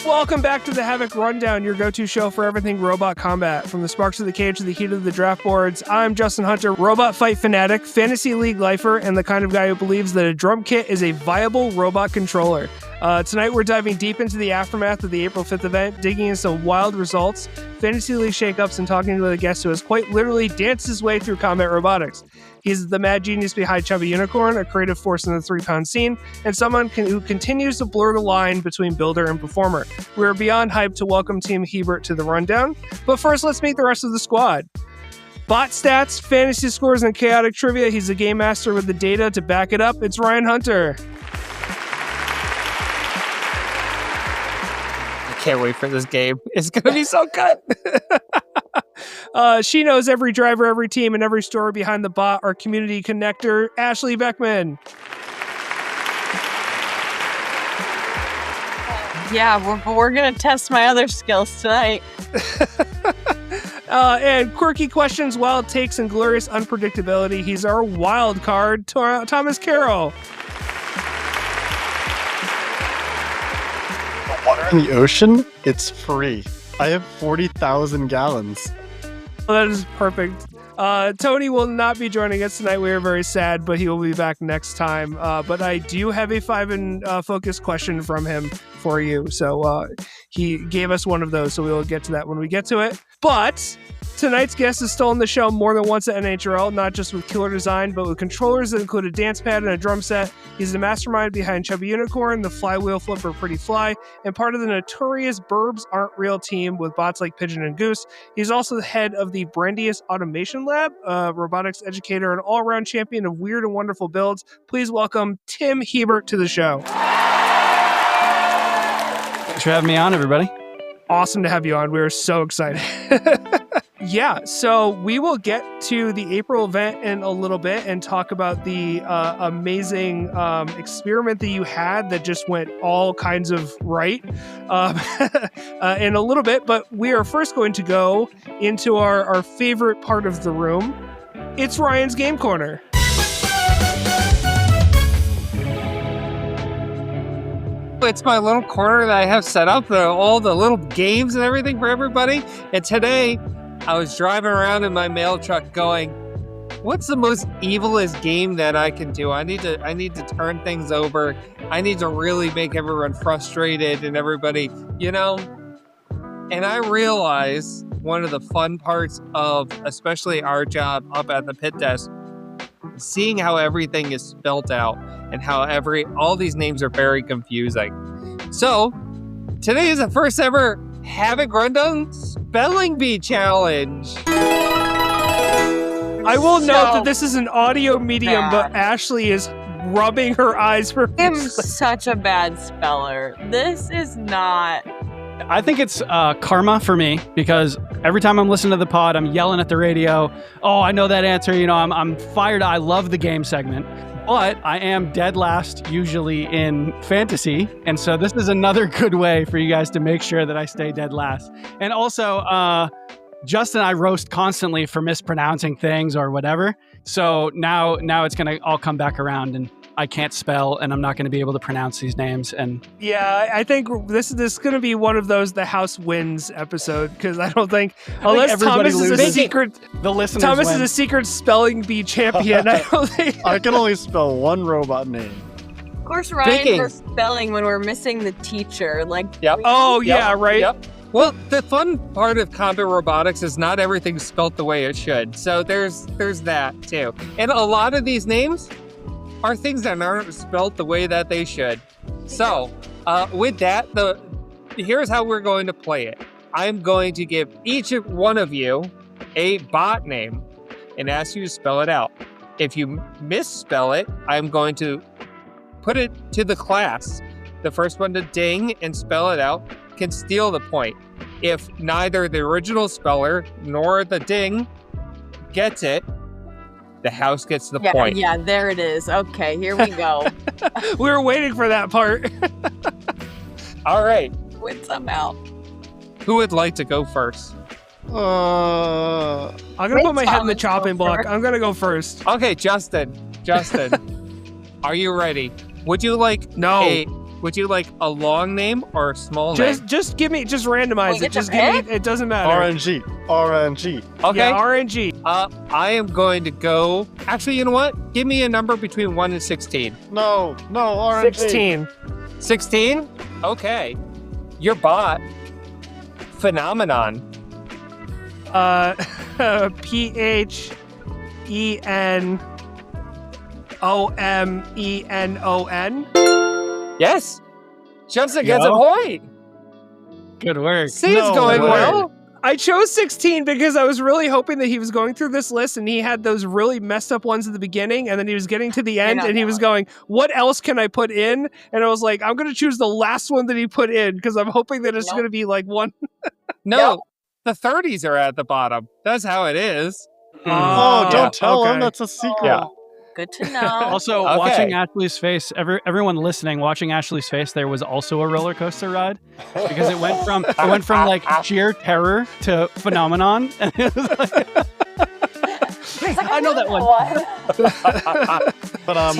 Welcome back to the Havoc Rundown, your go-to show for everything robot combat. From the sparks of the cage to the heat of the draft boards, I'm Justin Hunter, robot fight fanatic, fantasy league lifer, and the kind of guy who believes that a drum kit is a viable robot controller. Tonight we're diving deep into the aftermath of the April 5th event, digging into some wild results, fantasy league shakeups, and talking with a guest who has quite literally danced his way through combat robotics. He's the mad genius behind Chubby Unicode, a creative force in the 3-pound scene, and someone who continues to blur the line between builder and performer. We're beyond hyped to welcome Tim Hebert to the rundown, but first let's meet the rest of the squad. Bot stats, fantasy scores, and chaotic trivia. He's a game master with the data to back it up. It's Ryan Hunter. Can't wait for this game. It's going to be so good. She knows every driver, every team, and every story behind the bot, our community connector, Ashley Beckman. Yeah, we're going to test my other skills tonight. And quirky questions, wild takes, and glorious unpredictability. He's our wild card, Thomas Carroll. Water in the ocean, it's free. I have 40,000 gallons. That is perfect. Tony will not be joining us tonight. We are very sad, but he will be back next time. But I do have a 5 in focus question from him for you. So he gave us one of those, so we will get to that when we get to it. But tonight's guest has stolen the show more than once at NHRL, not just with killer design, but with controllers that include a dance pad and a drum set. He's the mastermind behind Chubby Unicode, the flywheel flipper Pretty Fly, and part of the notorious Burbs Aren't Real team with bots like Pigeon and Goose. He's also the head of the Brandius Automation Lab, robotics educator, and all-around champion of weird and wonderful builds. Please welcome Tim Hebert to the show. Thanks for having me on, everybody. Awesome to have you on. We're so excited. Yeah, so we will get to the April event in a little bit and talk about the amazing experiment that you had that just went all kinds of right in a little bit. But we are first going to go into our favorite part of the room. It's Ryan's Game Corner. It's my little corner that I have set up, all the little games and everything for everybody. And today, I was driving around in my mail truck going, what's the most evilest game that I can do? I need to turn things over. I need to really make everyone frustrated and everybody, And I realized one of the fun parts of especially our job up at the pit desk, seeing how everything is spelt out and how all these names are very confusing. So today is the first ever Havoc Rundown Spelling Bee Challenge. I will note that this is an audio medium, but Ashley is rubbing her eyes for I'm such a bad speller. This is not... I think it's karma for me, because every time I'm listening to the pod, I'm yelling at the radio, oh, I know that answer, I'm fired. I love the game segment, but I am dead last usually in fantasy, and so this is another good way for you guys to make sure that I stay dead last. And also, Justin and I roast constantly for mispronouncing things or whatever, so now it's going to all come back around, and I can't spell, and I'm not going to be able to pronounce these names. And yeah, I think this is going to be one of those the house wins episode, because I don't think unless Thomas is a secret, the listeners Thomas win. is a secret spelling bee champion. I don't think I can only spell one robot name. Of course, Ryan for spelling when we're missing the teacher. Yep. Oh yeah, right. Yep. Well, the fun part of combat robotics is not everything's spelt the way it should. So there's that too, and a lot of these names are things that aren't spelt the way that they should. So, with that, here's how we're going to play it. I'm going to give each one of you a bot name and ask you to spell it out. If you misspell it, I'm going to put it to the class. The first one to ding and spell it out can steal the point. If neither the original speller nor the ding gets it, the house gets the point. Yeah, there it is. Okay, here we go. We were waiting for that part. All right. Win some out. Who would like to go first? I'm going to put my head in the chopping block. I'm going to go first. Okay, Justin, are you ready? Would you like No. Would you like a long name or a small name? Just randomize We it. get to Just give me. pick? It doesn't matter. RNG. RNG. Okay. Yeah, RNG. I am going to go. Actually, you know what? Give me a number between 1 and 16. No, RNG. 16. 16? Okay. Your bot. Phenomenon. PHENOMENON. Yes. Justin gets a point. Good work. See, it's No going way. well. I chose 16 because I was really hoping that he was going through this list and he had those really messed up ones at the beginning and then he was getting to the end not and he that was one. going, what else can I put in? And I was like, I'm going to choose the last one that he put in because I'm hoping that it's Nope. going to be like one. No, the 30s are at the bottom. That's how it is. Oh, don't Yeah, tell him. okay. That's a secret. Yeah. Good to know. Also, Okay. watching Ashley's face, everyone listening, watching Ashley's face, there was also a roller coaster ride because it went from like sheer terror to phenomenon, and it was like, I know that one. But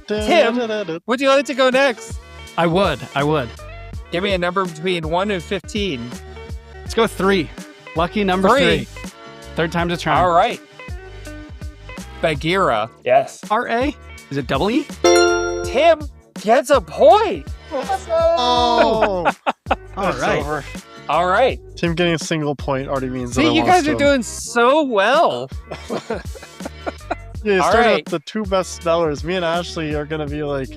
Tim, would you like to go next? I would. Give me a number between 1 and 15. Let's go 3. Lucky number 3. Third time's a charm. All right. Bagheera. Yes. R-A? Is it double E? Tim gets a point. Oh, All it's right. over. All right. Tim getting a single point already means that I See, you lost guys to are him. doing so well. Yeah, you All started right. with the two best spellers. Me and Ashley are gonna be like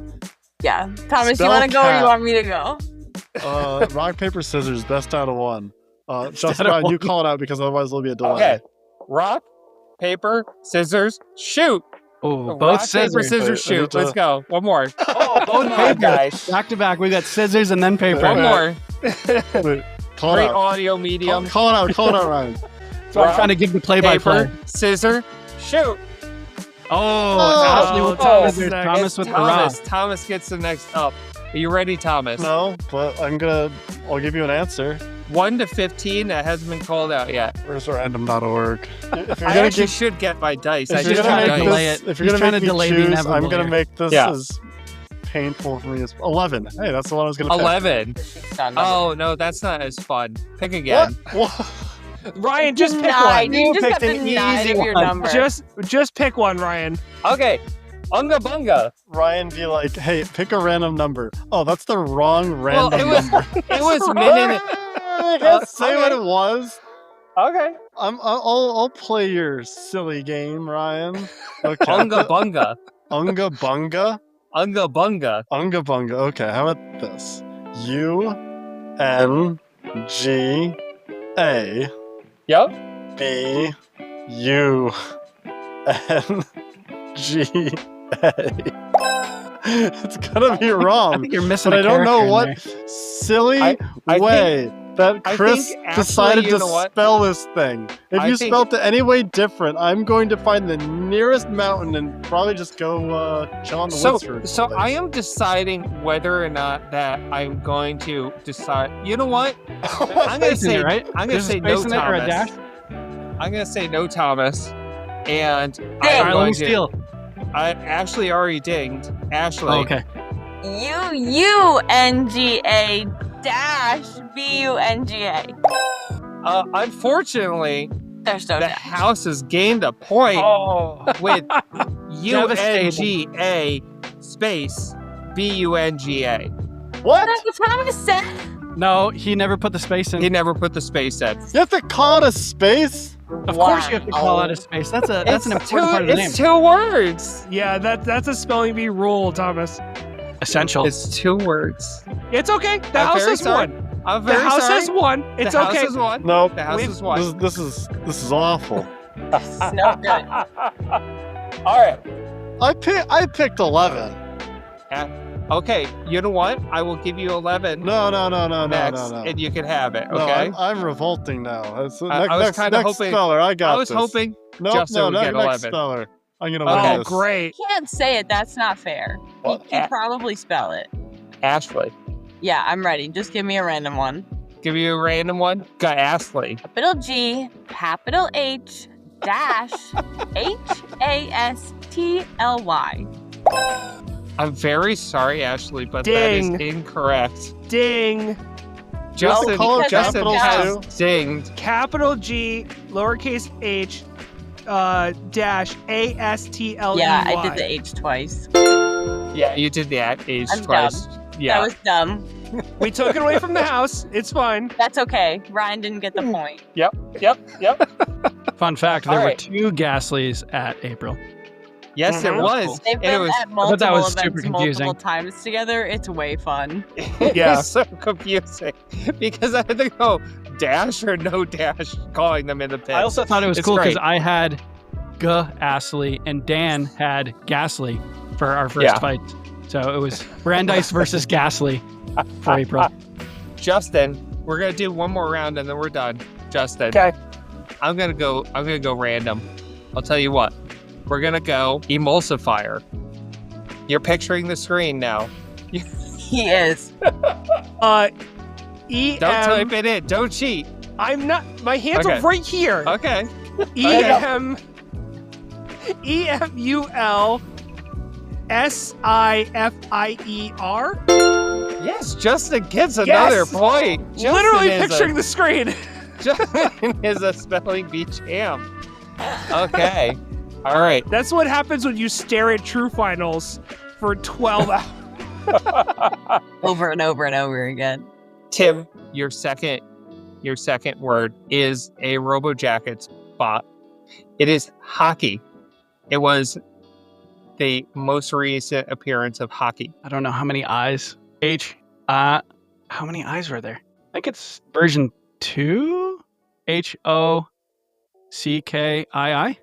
Yeah. Thomas, Spell you want to go or cat. you want me to go? rock, paper, scissors, best out of one. Justin, out of Ryan, you one. call it out because otherwise there'll be a delay. Okay. Rock, paper, scissors, shoot. Oh, Rock, both paper, scissors. scissors, I need shoot. to- Let's go. One more. Oh, both Come on, paper. guys. Back to back. We got scissors and then paper. One more. Wait, call it Great out. audio medium. Call it out, Ryan. So I'm trying to give the play-by-play. Paper, scissor, shoot. Oh, Ashley with Thomas scissors. next. Thomas with the rock. Thomas gets the next up. Are you ready, Thomas? No, but I'll give you an answer. 1 to 15 that hasn't been called out yet. Where's random.org? If you're I gonna actually give, should get my dice. I if you're just gonna got make delay dice. it. this, if you're He's gonna trying make to me delay the choose, inevitable I'm gonna here. make this Yeah. as painful for me as 11. Hey, that's the one I was gonna pick. 11. Done. Oh, no, that's not as fun. Pick again. What? Ryan, just pick Denied. one. You just got picked an denied easy of your one. number. Just pick one, Ryan. Okay. Unga bunga. Ryan be like, hey, pick a random number. Oh, that's the wrong random Well, number. it was minute. I can't say what okay. it was. Okay. I'll play your silly game, Ryan. Okay. Unga bunga. Unga bunga. Unga bunga. Unga bunga. Okay, how about this? U-N-G-A Yep. B-U-N-G-A. It's gonna be I wrong. think you're missing But a I don't know character in what there. silly I way that I Chris think actually, decided you to know what? spell this thing. If I you think- spelled it any way different, I'm going to find the nearest mountain and probably just go chill on the woods for a So couple I days. am deciding whether or not that I'm going to decide. You know what? I'm gonna Space in say it, right? I'm gonna There's a say no, space in it or a Thomas. dash? I'm gonna say no, Thomas. And Dang. I'm All right, let going me to. steal. I Ashley already dinged. Ashley. Oh, okay. UUNGA dash BUNGA. Unfortunately, There's no the dash. house has gained a point Oh. with Devastating. UNGA space BUNGA. What? That's what Thomas said. No, he never put the space in. He never put the space in. You have to call it a space? Of course you have to call out a space. That's an important part of the name. It's 2 words. Yeah, that's a spelling bee rule, Thomas. Essential. It's 2 words. It's okay. The I'm house very has sorry. one. I'm The very house sorry. has one. It's the okay. House is one. Nope. The house is one. This is awful. It's no good. All right. I picked 11. Okay. You know what? I will give you 11 No. next, and you can have it. No, Okay. I'm revolting now. That's, I was next kinda next hoping- speller, I got I was this. hoping. Nope, Justin would get next 11. speller. I'm gonna Okay. win Oh, this. great. You can't say it. That's not fair. What? You can probably spell it. Ashley. Yeah, I'm ready. Just give me a random one. Give you a random one. Got Ashley. Capital G, capital H, dash HASTLY. I'm very sorry, Ashley, but Ding. that is incorrect. Ding. Justin, color Justin capitals has too. dinged. Capital G, lowercase h, dash ASTLEY. Yeah, I did the H twice. Yeah, you did that age I'm twice. That Yeah. was dumb. We took it away from the house. It's fine. That's okay. Ryan didn't get the point. Yep. Fun fact: there All were right. 2 Ghastlies at April. Yes, it Mhm. was. They've And been it was at multiple that was events super confusing. multiple times together. It's way fun. Yeah. it's so confusing because I had to go dash or no dash calling them in the pit. I also thought it was It's cool because great. I had Astley and Dan had Ghastly for our first Yeah. fight. So it was Brandeis versus Ghastly for April. Justin, we're gonna do one more round and then we're done. Justin. Okay. I'm I'm gonna go random. I'll tell you what. We're gonna go emulsifier. You're picturing the screen now. He is. EM. Don't type it in. Don't cheat. I'm not. My hands Okay. are right here. Okay. EM. EMUL. SIFIER. Yes, Justin gets another Yes! point. Justin Literally is picturing the screen. Justin is a spelling bee champ. Okay. All right. That's what happens when you stare at True Finals for 12 hours. Over and over and over again. Tim, your second word is a RoboJackets bot. It is hockey. It was the most recent appearance of hockey. I don't know how many eyes. How many eyes were there? I think it's version 2. HOCKII.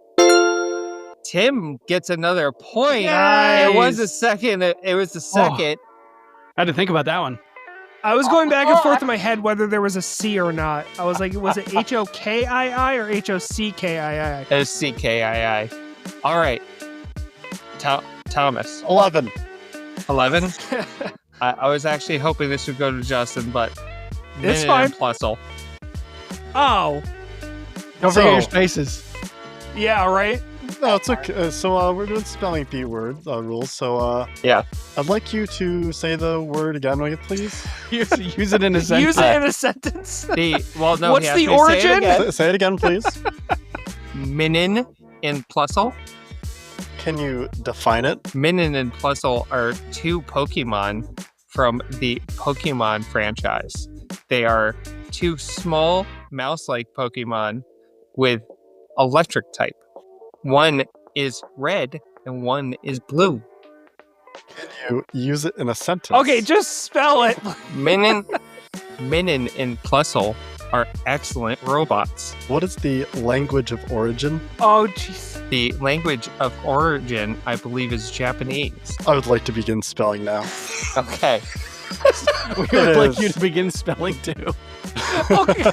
Tim gets another point. Nice. It was the second. It was the second. I had to think about that one. I was going back and forth in my head whether there was a C or not. I was like, was it HOKII or HOCKII? SCKII. All right. Thomas. 11. 11. I was actually hoping this would go to Justin, but It's Min fine. and Plusle. Oh, Don't So- forget your spaces. yeah, right? No, it's okay. So we're doing spelling bee word rules. So Yeah. I'd like you to say the word again, please. Use it in a sentence. Use it in a sentence. No. What's he the asked me to say it origin? again. Say it again, please. Minin and Plusle. Can you define it? Minin and Plusle are 2 Pokemon from the Pokemon franchise. They are 2 small mouse-like Pokemon with electric type. One is red and one is blue. Can you use it in a sentence? Okay, just spell it. Minin and Plusle are excellent robots. What is the language of origin? Oh, jeez. The language of origin, I believe, is Japanese. I would like to begin spelling now. Okay. We It would like is. you to begin spelling too. Okay.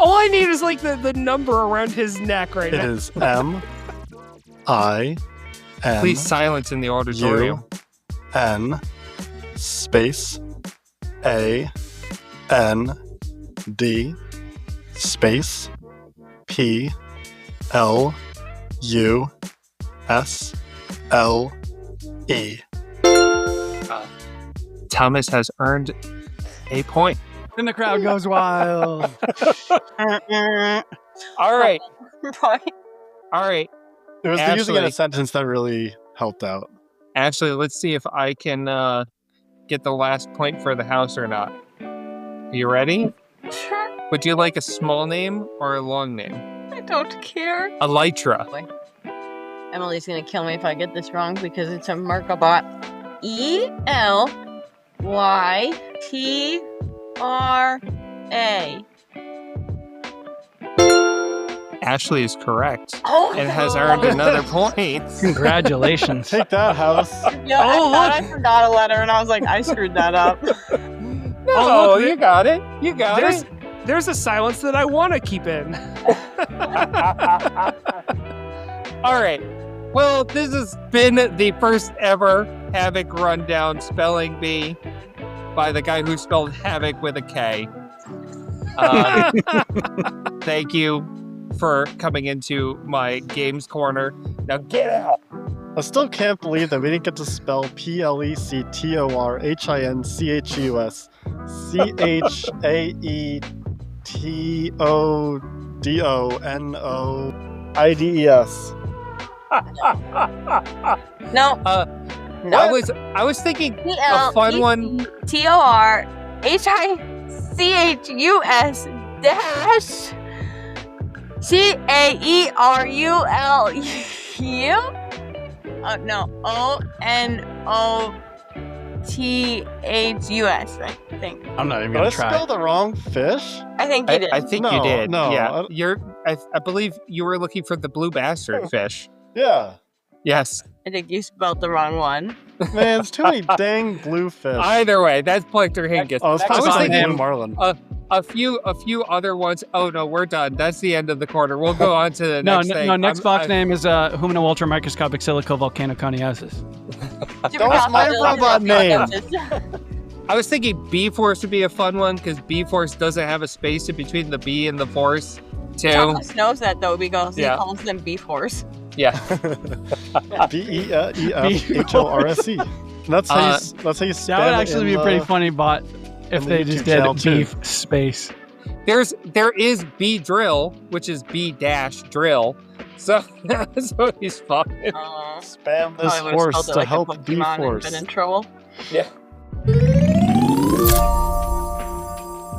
All I need is like the number around his neck right It now. is M I N Please silence in the auditorium. N space A N D space P L U S L E. Thomas has earned a point. Then the crowd goes wild. All right. Right. All right. It was the using in a Ashley. sentence that really helped out. Actually, let's see if I can get the last point for the house or not. Are you ready? Sure. Would you like a small name or a long name? I don't care. Elytra. Emily's gonna kill me if I get this wrong because it's a Merkabot. ELYTRA. Ashley is correct Oh, and has earned another point. Congratulations. Take that, house. Yeah, Oh, I thought I look. forgot a letter and I was like, I screwed that up. Oh, look, you got it. You got There's it. there's a silence that I want to keep in. All right. Well, this has been the first ever Havoc Rundown spelling bee by the guy who spelled Havoc with a K. Thank you for coming into my games corner. Now get out. I still can't believe that we didn't get to spell PLECTORHINCHUS CHAETODONOIDES. No. No. I was thinking a fun one. TORHICHUS dash CAERULU. No, ONOTHUS, I think. I'm not even Did gonna I try. spell the wrong fish? I think you did. I think No, you did. no, Yeah. I believe you were looking for the blue bastard fish. Yeah. Yes. I think you spelled the wrong one. Man, it's too many dang blue fish. Either way, that's Pointer Hingus. Oh, it's I was probably thinking blue marlin. a few other ones. Oh no, we're done. That's the end of the quarter. We'll go on to the next thing. No, next box name is Humana Ultra Microscopic Silicovolcanoconiosis. That was my robot name. I was thinking B-Force would be a fun one because B-Force doesn't have a space in between the B and the Force. Too. Thomas knows that though because Yeah. he calls them B-Force. Yeah. BEFHORSE. That's how you spell That would actually be a pretty funny bot if in they the just YouTube channel, did too. beef space. There is B drill, which is B dash drill. So that's what he's fucking. Spam this Probably would've horse spelled it to like a help Pokemon and B-Force. been in trouble. Yeah.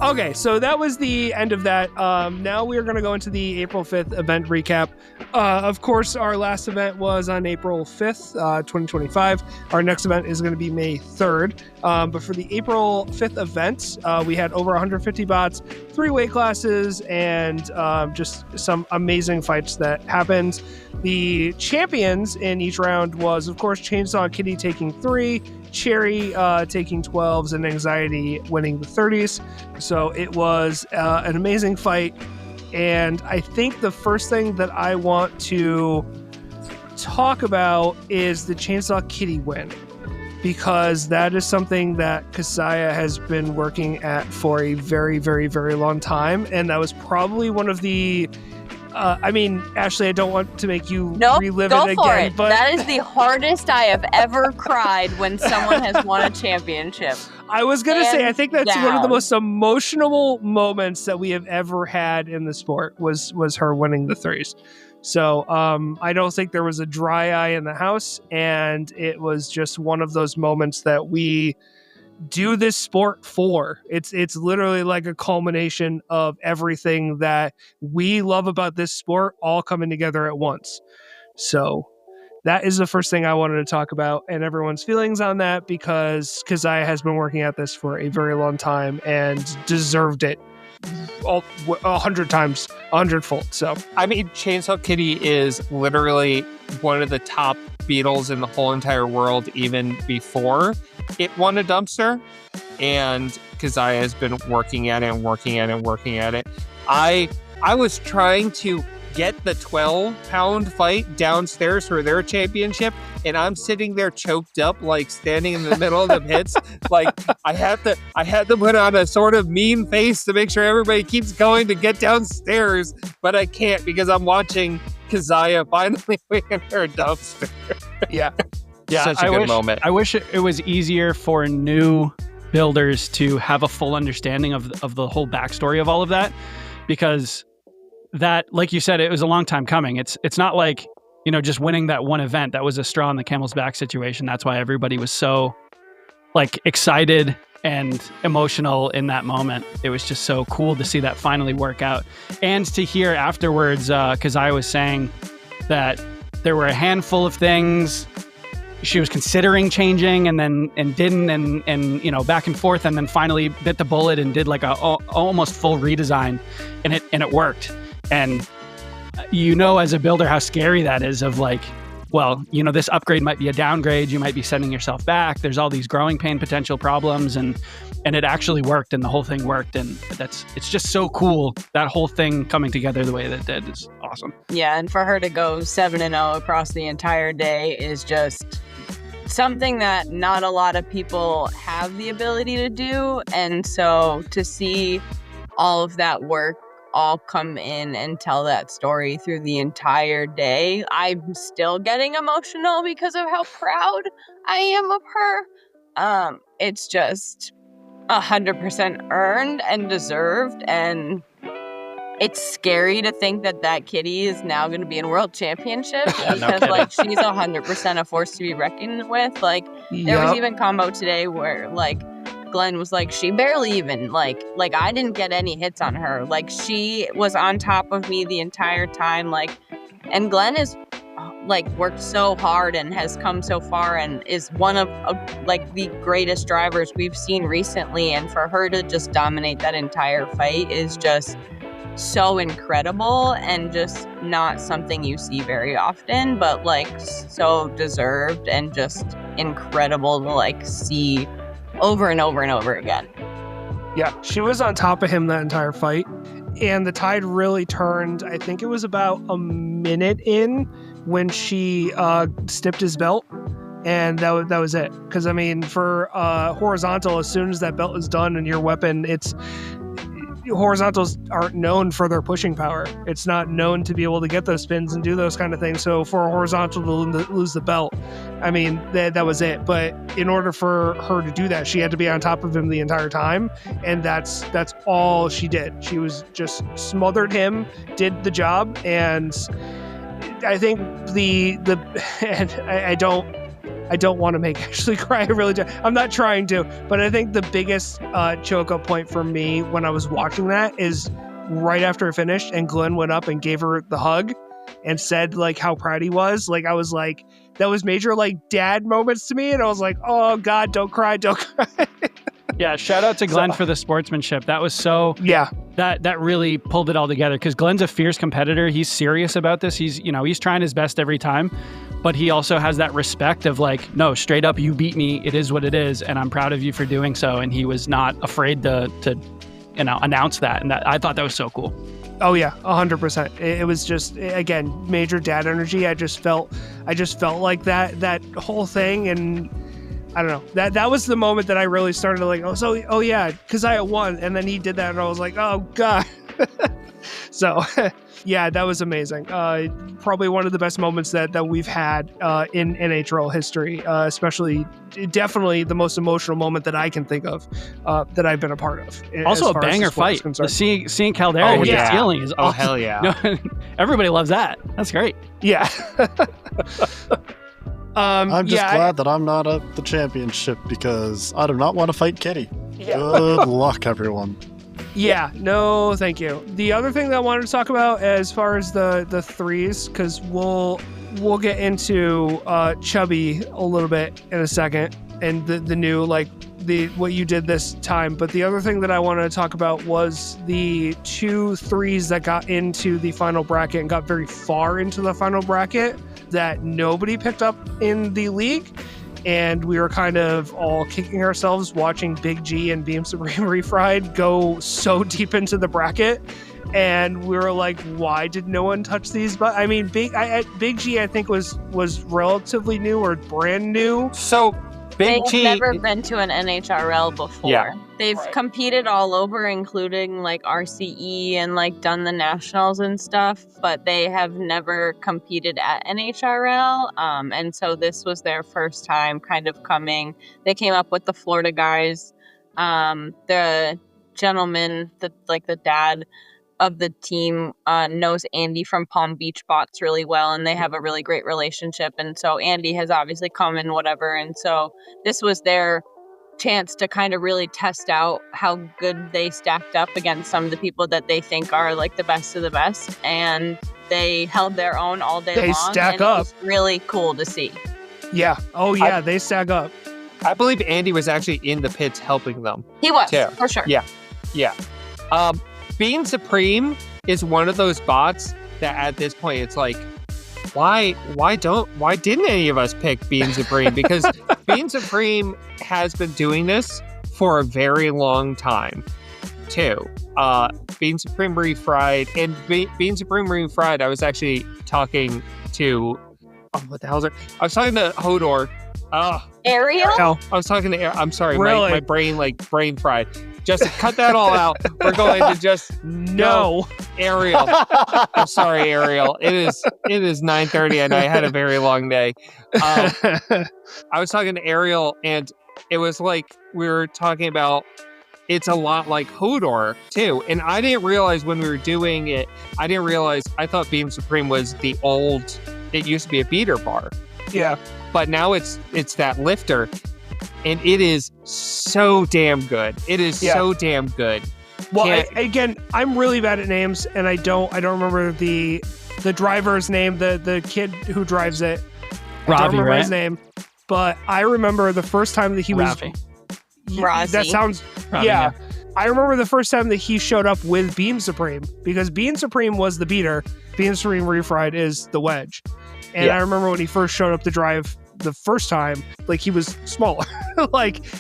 Okay, so that was the end of that. Now we are going to go into the April 5th event recap. Of course, our last event was on April 5th, 2025. Our next event is going to be May 3rd. But for the April 5th event, we had over 150 bots, 3 weight classes, and just some amazing fights that happened. The champions in each round was, of course, Chainsaw Kitty taking 3, Cherry taking 12s, and Anxiety winning the 30s. So it was an amazing fight. And I think the first thing that I want to talk about is the Chainsaw Kitty win, because that is something that Kasaya has been working at for a very, very, very long time. And that was probably one of the Ashley, I don't want to make you relive it again, but that is the hardest I have ever cried when someone has won a championship. I was going to say, I think that's one of the down. most emotional moments that we have ever had in the sport was her winning the 30s. So I don't think there was a dry eye in the house, and it was just one of those moments that we do this sport for. It's literally like a culmination of everything that we love about this sport all coming together at once. So that is the first thing I wanted to talk about, and everyone's feelings on that, because Kazaya has been working at this for a very long time and deserved it 100 times, 100-fold. So I mean, Chainsaw Kitty is literally one of the top beetles in the whole entire world, even before it won a dumpster. And Kazaya has been working at it. I was trying to get the 12-pound fight downstairs for their championship, and I'm sitting there choked up, like standing in the middle of the pits. Like I had to put on a sort of mean face to make sure everybody keeps going to get downstairs, but I can't because I'm watching Kazaya finally win her dumpster. yeah, Such a good moment. I wish it was easier for new builders to have a full understanding of the whole backstory of all of that, because that, like you said, it was a long time coming. It's not like, just winning that one event. That was a straw on the camel's back situation. That's why everybody was so excited and emotional in that moment. It was just so cool to see that finally work out, and to hear afterwards, because I was saying that there were a handful of things she was considering changing and didn't, and back and forth, and then finally bit the bullet and did like a almost full redesign, and it worked. And as a builder how scary that is, of this upgrade might be a downgrade, you might be sending yourself back, there's all these growing pain potential problems, and it actually worked, and the whole thing worked, and it's just so cool. That whole thing coming together the way that it did is awesome. Yeah, and for her to go 7-0 across the entire day is just something that not a lot of people have the ability to do. And so to see all of that work all come in and tell that story through the entire day. I'm still getting emotional because of how proud I am of her. It's just 100% earned and deserved, and it's scary to think that kitty is now going to be in world championships because like she's 100% a force to be reckoned with. Like there was even combo today where like Glenn was like, she barely even like I didn't get any hits on her. Like she was on top of me the entire time. Like, and Glenn is like worked so hard and has come so far and is one of like the greatest drivers we've seen recently. And for her to just dominate that entire fight is just so incredible and just not something you see very often, but like so deserved and just incredible to like see over and over and over again. Yeah, she was on top of him that entire fight, and the tide really turned. I think it was about a minute in when she snipped his belt, and that was it. Because I mean, for horizontal, as soon as that belt is done and your weapon, horizontals aren't known for their pushing power. It's not known to be able to get those spins and do those kind of things. So for a horizontal to lose the belt, I mean, that was it. But in order for her to do that, she had to be on top of him the entire time. And that's all she did. She was just smothered him, did the job. And I think and I don't want to make Ashley cry. I really do. I'm not trying to, but I think the biggest choke up point for me when I was watching that is right after it finished and Glenn went up and gave her the hug and said like how proud he was. Like I was like, that was major like dad moments to me. And I was like, oh God, don't cry. Yeah. Shout out to Glenn for the sportsmanship. That was so, that really pulled it all together. Cause Glenn's a fierce competitor. He's serious about this. He's trying his best every time. But he also has that respect of like, no, straight up, you beat me. It is what it is. And I'm proud of you for doing so. And he was not afraid to announce that. And I thought that was so cool. Oh yeah, 100%. It was just, again, major dad energy. I just felt like that whole thing. And I don't know, that was the moment that I really started to like, oh yeah, because I had won. And then he did that and I was like, oh God. So yeah, that was amazing. Probably one of the best moments that we've had in NHRL history, especially definitely the most emotional moment that I can think of that I've been a part of. Also a banger fight. Seeing Caldera hit the ceiling is awesome. Oh, hell yeah. Everybody loves that. That's great. Yeah. I'm just glad that I'm not at the championship because I do not want to fight Kitty. Yeah. Good luck, everyone. Yeah, no, thank you. The other thing that I wanted to talk about as far as the threes, because we'll get into Chubby a little bit in a second, and the new what you did this time. But the other thing that I wanted to talk about was the 2 threes that got into the final bracket and got very far into the final bracket that nobody picked up in the league. And we were kind of all kicking ourselves watching Big G and Beam Supreme Refried go so deep into the bracket. And we were like, why did no one touch these? But I mean, Big G, I think was relatively new or brand new. So Big G, they've never been to an NHRL before. Yeah. They've competed all over, including like RCE and like done the nationals and stuff, but they have never competed at NHRL. And so this was their first time kind of coming. They came up with the Florida guys. The gentleman, the dad of the team knows Andy from Palm Beach Bots really well, and they have a really great relationship. And so Andy has obviously come and whatever. And so this was their chance to kind of really test out how good they stacked up against some of the people that they think are like the best of the best. And they held their own all day long. They stack up. It was really cool to see. Yeah. Oh yeah, they stack up. I believe Andy was actually in the pits helping them. He was, too. for sure. Yeah. Being Supreme is one of those bots that at this point it's like, why didn't any of us pick Being Supreme? Because Being Supreme has been doing this for a very long time too. Being Supreme Refried and Being Supreme Refried, I was actually talking to what the hell is it? I was talking to Hodor Oh, Ariel? Oh, I was talking to. I'm sorry, Really? my brain fried. Just cut that all out. We're going to just no. Ariel. I'm sorry, Ariel. It is 9:30 and I had a very long day. I was talking to Ariel and it was like we were talking about. It's a lot like Hodor too, and I didn't realize when we were doing it. I thought Beam Supreme was the old. It used to be a beater bar, Yeah. but now it's that lifter. And it is so damn good. It is so damn good. Well, again, I'm really bad at names, and I don't remember the driver's name, the kid who drives it. I don't Ravi, remember right? his name, but I remember the first time that he was. Ravi. Razi. That sounds. Ravi, yeah. I remember the first time that he showed up with Beam Supreme, because Beam Supreme was the beater, Beam Supreme Refried is the wedge. And I remember when he first showed up to drive the first time, like he was smaller,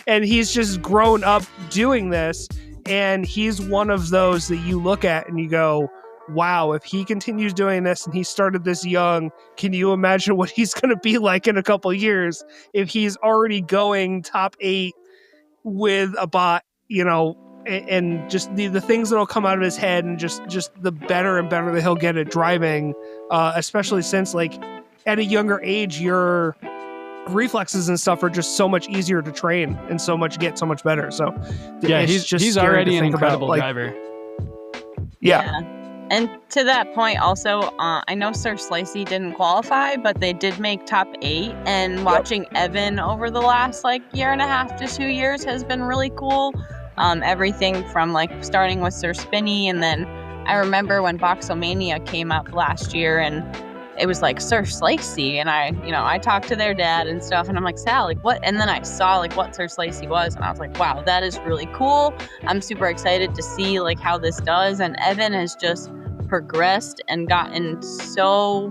and he's just grown up doing this. And he's one of those that you look at and you go, wow, if he continues doing this and he started this young, can you imagine what he's going to be like in a couple years if he's already going top 8 with a bot, and just the things that'll come out of his head, and just the better and better that he'll get at driving, especially since at a younger age, your reflexes and stuff are just so much easier to train and so much better. So he's already an incredible driver. Yeah. And to that point also, I know Sir Slicey didn't qualify, but they did make top 8. And watching Evan over the last year and a half to 2 years has been really cool. Everything from starting with Sir Spinny, and then I remember when Boxomania came up last year, and it was Sir Slicey, and I talked to their dad and stuff, and I'm like, Sal, what? And then I saw what Sir Slicey was, and I was like, wow, that is really cool. I'm super excited to see how this does. And Evan has just progressed and gotten so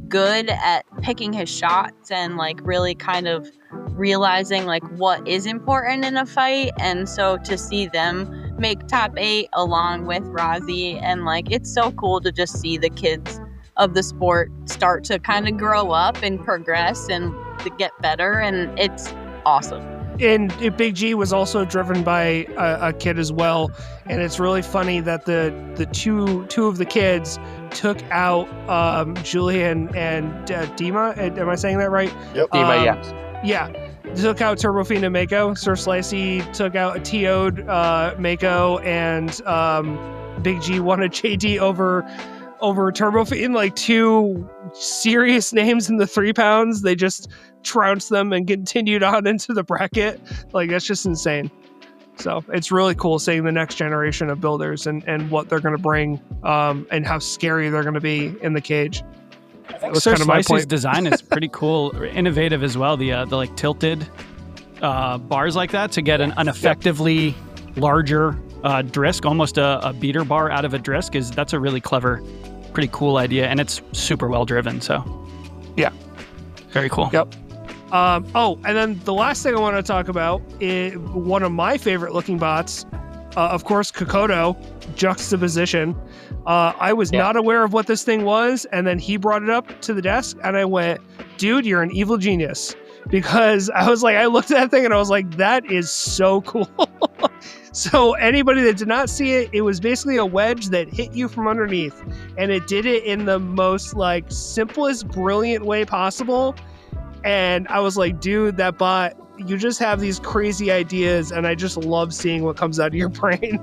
good at picking his shots and really kind of realizing what is important in a fight. And so to see them make top 8 along with Razi, and it's so cool to just see the kids of the sport start to kind of grow up and progress and to get better, and it's awesome. And Big G was also driven by a kid as well, and it's really funny that the two of the kids took out Julian and Dima. Am I saying that right? Yep. Dima, yeah. Took out Turbofina Mako. Sir Slicey took out a TO'd Mako, and Big G wanted JD over Turbofina, 2 serious names in the 3 pounds. They just trounced them and continued on into the bracket. That's just insane. So it's really cool seeing the next generation of builders and what they're going to bring, and how scary they're going to be in the cage. Sir Slicey's design is pretty cool, innovative as well. The tilted bars like that to get an effectively larger Drisk, almost a beater bar out of a Drisk, that's a really clever, pretty cool idea, and it's super well driven. So yeah, very cool. Yep. And then the last thing I want to talk about is one of my favorite looking bots, of course, Kokoto Juxtaposition. I was not aware of what this thing was, and then he brought it up to the desk, and I went, dude, you're an evil genius. Because I was I looked at that thing and I was like, that is so cool. So anybody that did not see it, it was basically a wedge that hit you from underneath, and it did it in the most simplest, brilliant way possible. And I was like, dude, that bot, you just have these crazy ideas, and I just love seeing what comes out of your brain.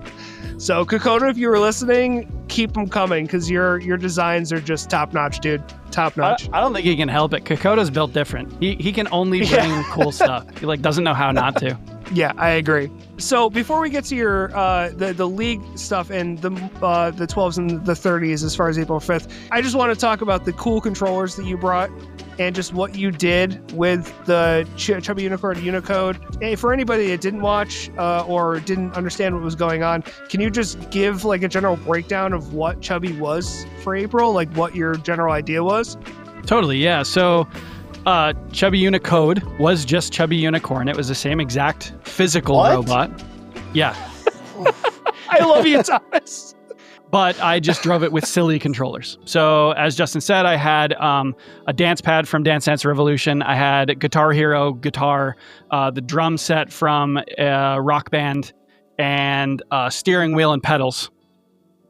So Kokoto, if you were listening, keep them coming, because your designs are just top notch, dude. Top notch. I don't think he can help it. Kokoto's built different. He can only bring cool stuff. He doesn't know how not to. Yeah, I agree. So before we get to your the league stuff and the 12s and the 30s as far as April 5th, I just want to talk about the cool controllers that you brought and just what you did with the Chubby Unicode. Hey, for anybody that didn't watch or didn't understand what was going on, can you just give a general breakdown of what Chubby was for April, what your general idea was? Totally, yeah. So Chubby Unicode was just Chubby Unicorn. It was the same exact physical robot. Yeah. I love you, Thomas. but I just drove it with silly controllers. So as Justin said, I had a dance pad from Dance Dance Revolution. I had Guitar Hero guitar, the drum set from Rock Band, and steering wheel and pedals.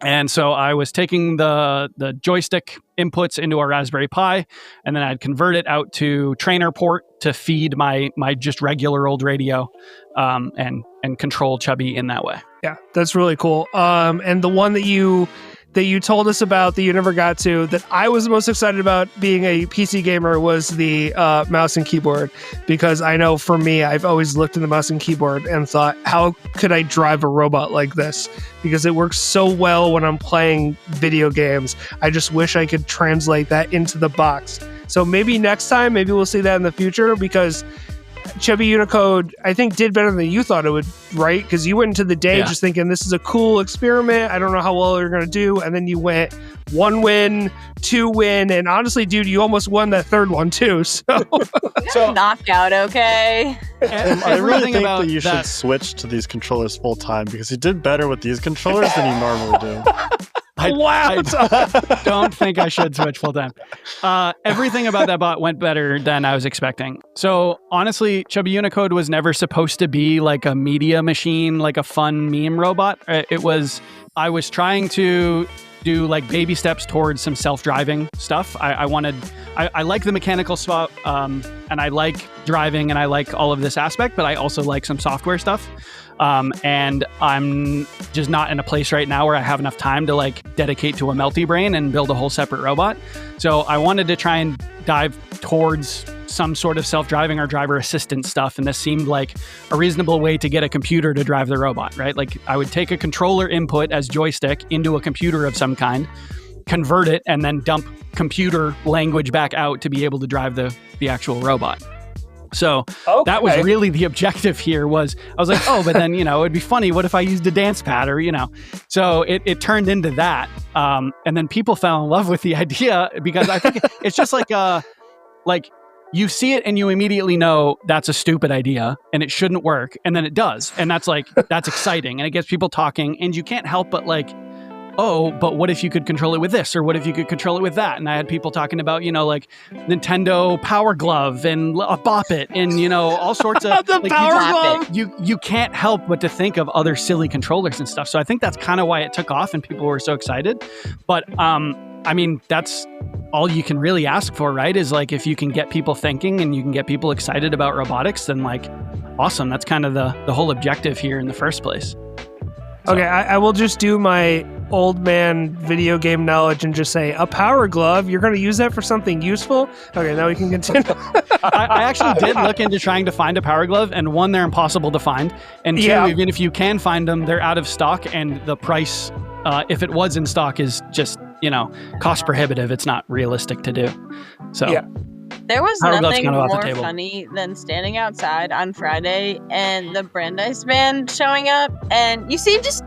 And so I was taking the joystick inputs into a Raspberry Pi, and then I'd convert it out to trainer port to feed my just regular old radio, and control Chubby in that way. Yeah, that's really cool. And the one that you told us about that you never got to, that I was most excited about being a PC gamer, was the mouse and keyboard, because I know for me, I've always looked at the mouse and keyboard and thought, how could I drive a robot like this? Because it works so well when I'm playing video games. I just wish I could translate that into the box. So maybe next time, maybe we'll see that in the future, because Chubby Unicode, I think, did better than you thought it would, right? Because you went into the day just thinking this is a cool experiment. I don't know how well you're going to do. And then you went 1 win, 2 win. And honestly, dude, you almost won that third one too. So knockout, okay? I really think that you should switch to these controllers full time, because he did better with these controllers than you normally do. I don't think I should switch full time. Everything about that bot went better than I was expecting. So honestly, Chubby Unicode was never supposed to be like a media machine, like a fun meme robot. I was trying to do like baby steps towards some self-driving stuff. I like the mechanical stuff, and I like driving, and I like all of this aspect, but I also like some software stuff. And I'm just not in a place right now where I have enough time to like dedicate to a melty brain and build a whole separate robot. So I wanted to try and dive towards some sort of self-driving or driver assistant stuff. And this seemed like a reasonable way to get a computer to drive the robot, right? Like I would take a controller input as joystick into a computer of some kind, convert it, and then dump computer language back out to be able to drive the actual robot. So that was really the objective here. I was like, oh, but then, it'd be funny. What if I used a dance pad or, so it turned into that. And then people fell in love with the idea, because I think it's just like you see it and you immediately know that's a stupid idea and it shouldn't work. And then it does. And that's exciting. And it gets people talking, and you can't help but like, oh, but what if you could control it with this? Or what if you could control it with that? And I had people talking about, like Nintendo Power Glove and Bop It and, all sorts of the like, Power Glove. You can't help but to think of other silly controllers and stuff. So I think that's kind of why it took off and people were so excited. But I mean, that's all you can really ask for, right? Is like, if you can get people thinking and you can get people excited about robotics, then like, awesome. That's kind of the whole objective here in the first place. So. Okay, I will just do my old man video game knowledge and just say, a Power Glove, you're going to use that for something useful? Okay, now we can continue. I actually did look into trying to find a Power Glove, and one, they're impossible to find, and two, even if you can find them, they're out of stock, and the price, if it was in stock, is just, cost prohibitive. It's not realistic to do. So. Yeah. There was nothing more funny than standing outside on Friday and the Brandeis van showing up, and you see just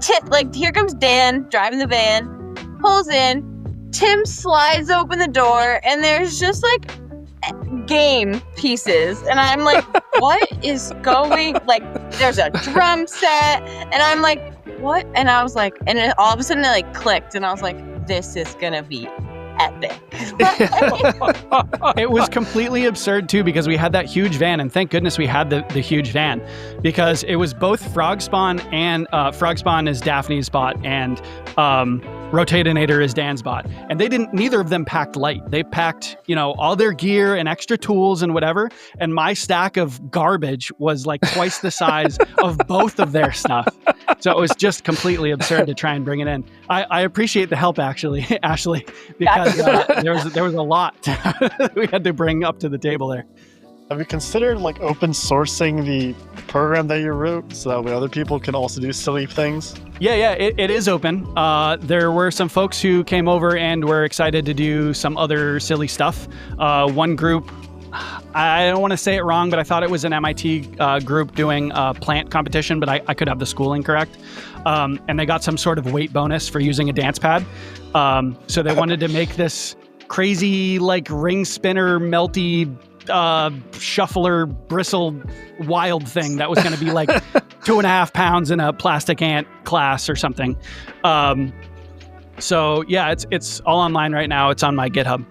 here comes Dan driving the van, pulls in, Tim slides open the door, and there's just like game pieces, and I'm like, what is going? Like, there's a drum set, and I'm like, what? And I was like, and it, all of a sudden it like clicked, and I was like, this is gonna be epic. It was completely absurd too, because we had that huge van, and thank goodness we had the huge van, because it was both Frog Spawn and Frog Spawn is Daphne's bot, and Rotatinator is Dan's bot, and neither of them packed light. They packed all their gear and extra tools and whatever, and my stack of garbage was like twice the size of both of their stuff. So it was just completely absurd to try and bring it in. I appreciate the help, actually, Ashley, because there was a lot we had to bring up to the table there. Have you considered like open sourcing the program that you wrote so that way other people can also do silly things? Yeah, it is open. There were some folks who came over and were excited to do some other silly stuff. One group, I don't want to say it wrong, but I thought it was an MIT group doing a plant competition, but I could have the schooling correct. And they got some sort of weight bonus for using a dance pad. So they wanted to make this crazy like ring spinner, melty, shuffler, bristle, wild thing that was going to be like 2.5 pounds in a plastic ant class or something. So yeah, it's all online right now. It's on my GitHub.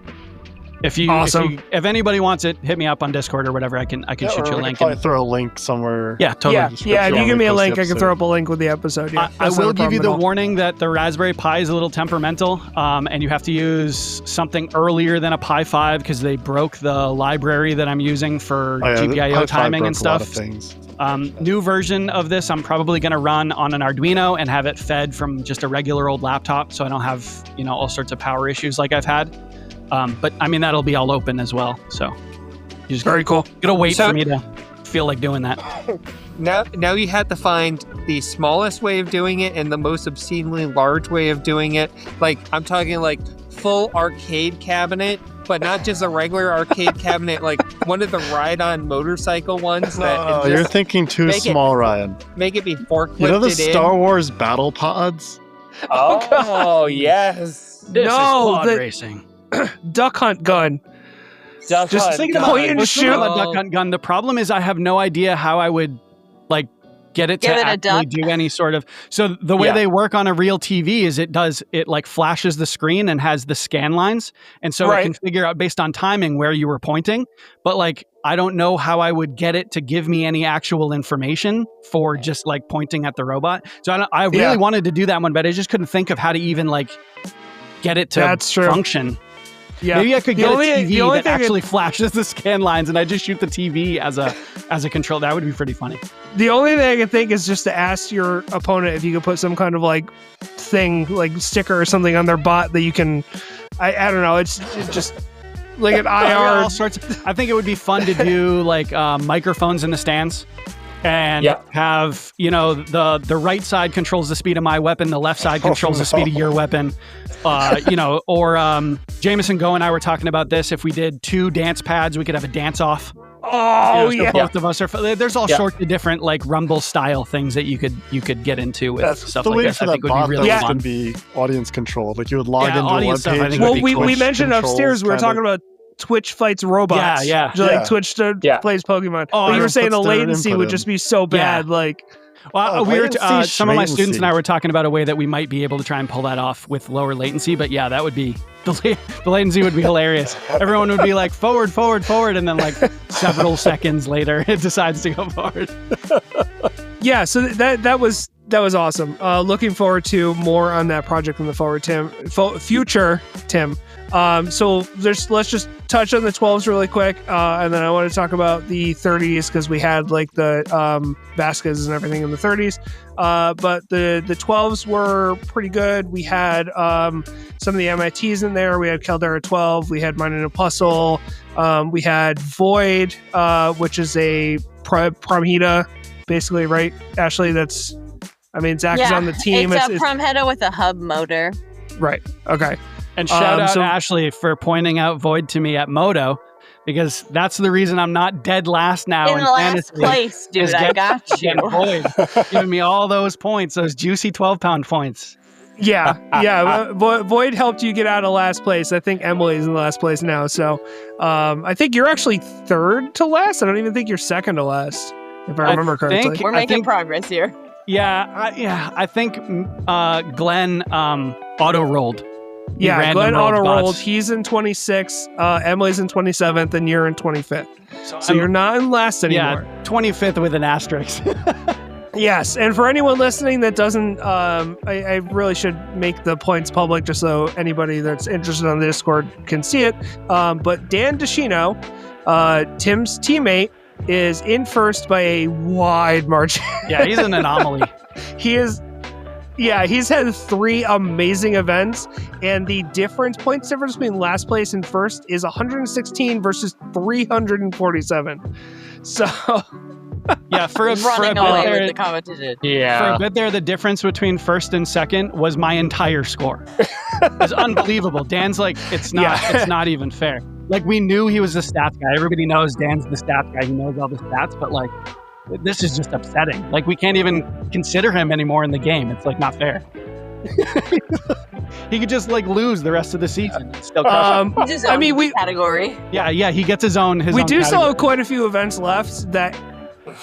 Awesome. If anybody wants it, hit me up on Discord or whatever. I can shoot you a link. Probably throw a link somewhere. Yeah, totally. Yeah, if you give me a link, I can throw up a link with the episode. Yeah, I will give you the warning that the Raspberry Pi is a little temperamental, and you have to use something earlier than a Pi 5 because they broke the library that I'm using for GPIO timing and stuff. New version of this, I'm probably going to run on an Arduino and have it fed from just a regular old laptop, so I don't have all sorts of power issues like I've had. But I mean, that'll be all open as well. So you just very cool. Gotta wait for me to feel like doing that. Now you had to find the smallest way of doing it and the most obscenely large way of doing it. Like I'm talking like full arcade cabinet, but not just a regular arcade cabinet, like one of the ride-on motorcycle ones. No, you're thinking too small, Ryan. Make it be forklifted in. You know the Star Wars battle pods? Oh This yes. is quad racing. Duck hunt gun. Just thinking about a duck hunt gun. The problem is I have no idea how I would get it to actually do any sort of. So the way they work on a real TV is it flashes the screen and has the scan lines, and so it can figure out based on timing where you were pointing. But I don't know how I would get it to give me any actual information for just pointing at the robot. So I really wanted to do that one, but I just couldn't think of how to even get it to function. Yeah. Maybe I could get a TV that actually flashes the scan lines and I just shoot the TV as a control. That would be pretty funny. The only thing I can think is just to ask your opponent if you could put some kind of thing, sticker or something on their bot that you can, I don't know, it's just like an IR. All sorts I think it would be fun to do microphones in the stands. And have, the right side controls the speed of my weapon, the left side controls the speed of your weapon. Or Jameson Go and I were talking about this. If we did 2 dance pads, we could have a dance off. Oh, so both of us are. There's all sorts of different Rumble style things that you could get into with stuff like this. I think would be really fun. Would be audience control. You would log into a web page. Well, we mentioned upstairs we were talking about Twitch fights robots. Twitch plays Pokemon. But you were saying the latency would just be so bad. Some of my students and I were talking about a way that we might be able to try and pull that off with lower latency. But yeah, that would be the latency would be hilarious. Everyone would be forward, forward, forward, and then several seconds later, it decides to go forward. Yeah, so that was awesome. Looking forward to more on that project in the future, Tim. So let's just touch on the 12s really quick, and then I want to talk about the 30s because we had the Vasquez and everything in the 30s. But the 12s were pretty good. We had some of the MITs in there. We had Caldera 12. We had Mine and a Puzzle. We had Void, which is a Promheta, basically, right, Ashley? Zach is on the team. It's a Promheta with a hub motor. Right. Okay. And shout out Ashley for pointing out Void to me at Moto, because that's the reason I'm not dead last now in last place, dude. I got you. Void giving me all those points, those juicy 12-pound points. Yeah. Void helped you get out of last place. I think Emily's in last place now. So I think you're actually third to last. I don't even think you're second to last, if I remember correctly. We're making progress here. I think Glenn auto-rolled. Glenn auto-rolled. He's in 26. Emily's in 27th, and you're in 25th. So you're not in last anymore. Yeah, 25th with an asterisk. Yes, and for anyone listening that doesn't, I really should make the points public just so anybody that's interested on the Discord can see it. But Dan DeShino, Tim's teammate, is in first by a wide margin. Yeah, he's an anomaly. He's had 3 amazing events, and the points difference between last place and first is 116 versus 347. So, yeah, for a bit there, the competition. Yeah, for a bit there, the difference between first and second was my entire score. It's unbelievable. Dan's it's not even fair. We knew he was the stats guy. Everybody knows Dan's the stats guy. He knows all the stats, but this is just upsetting. We can't even consider him anymore in the game. It's not fair. He could just lose the rest of the season and still crush category. Yeah, he gets his own. We do still have quite a few events left that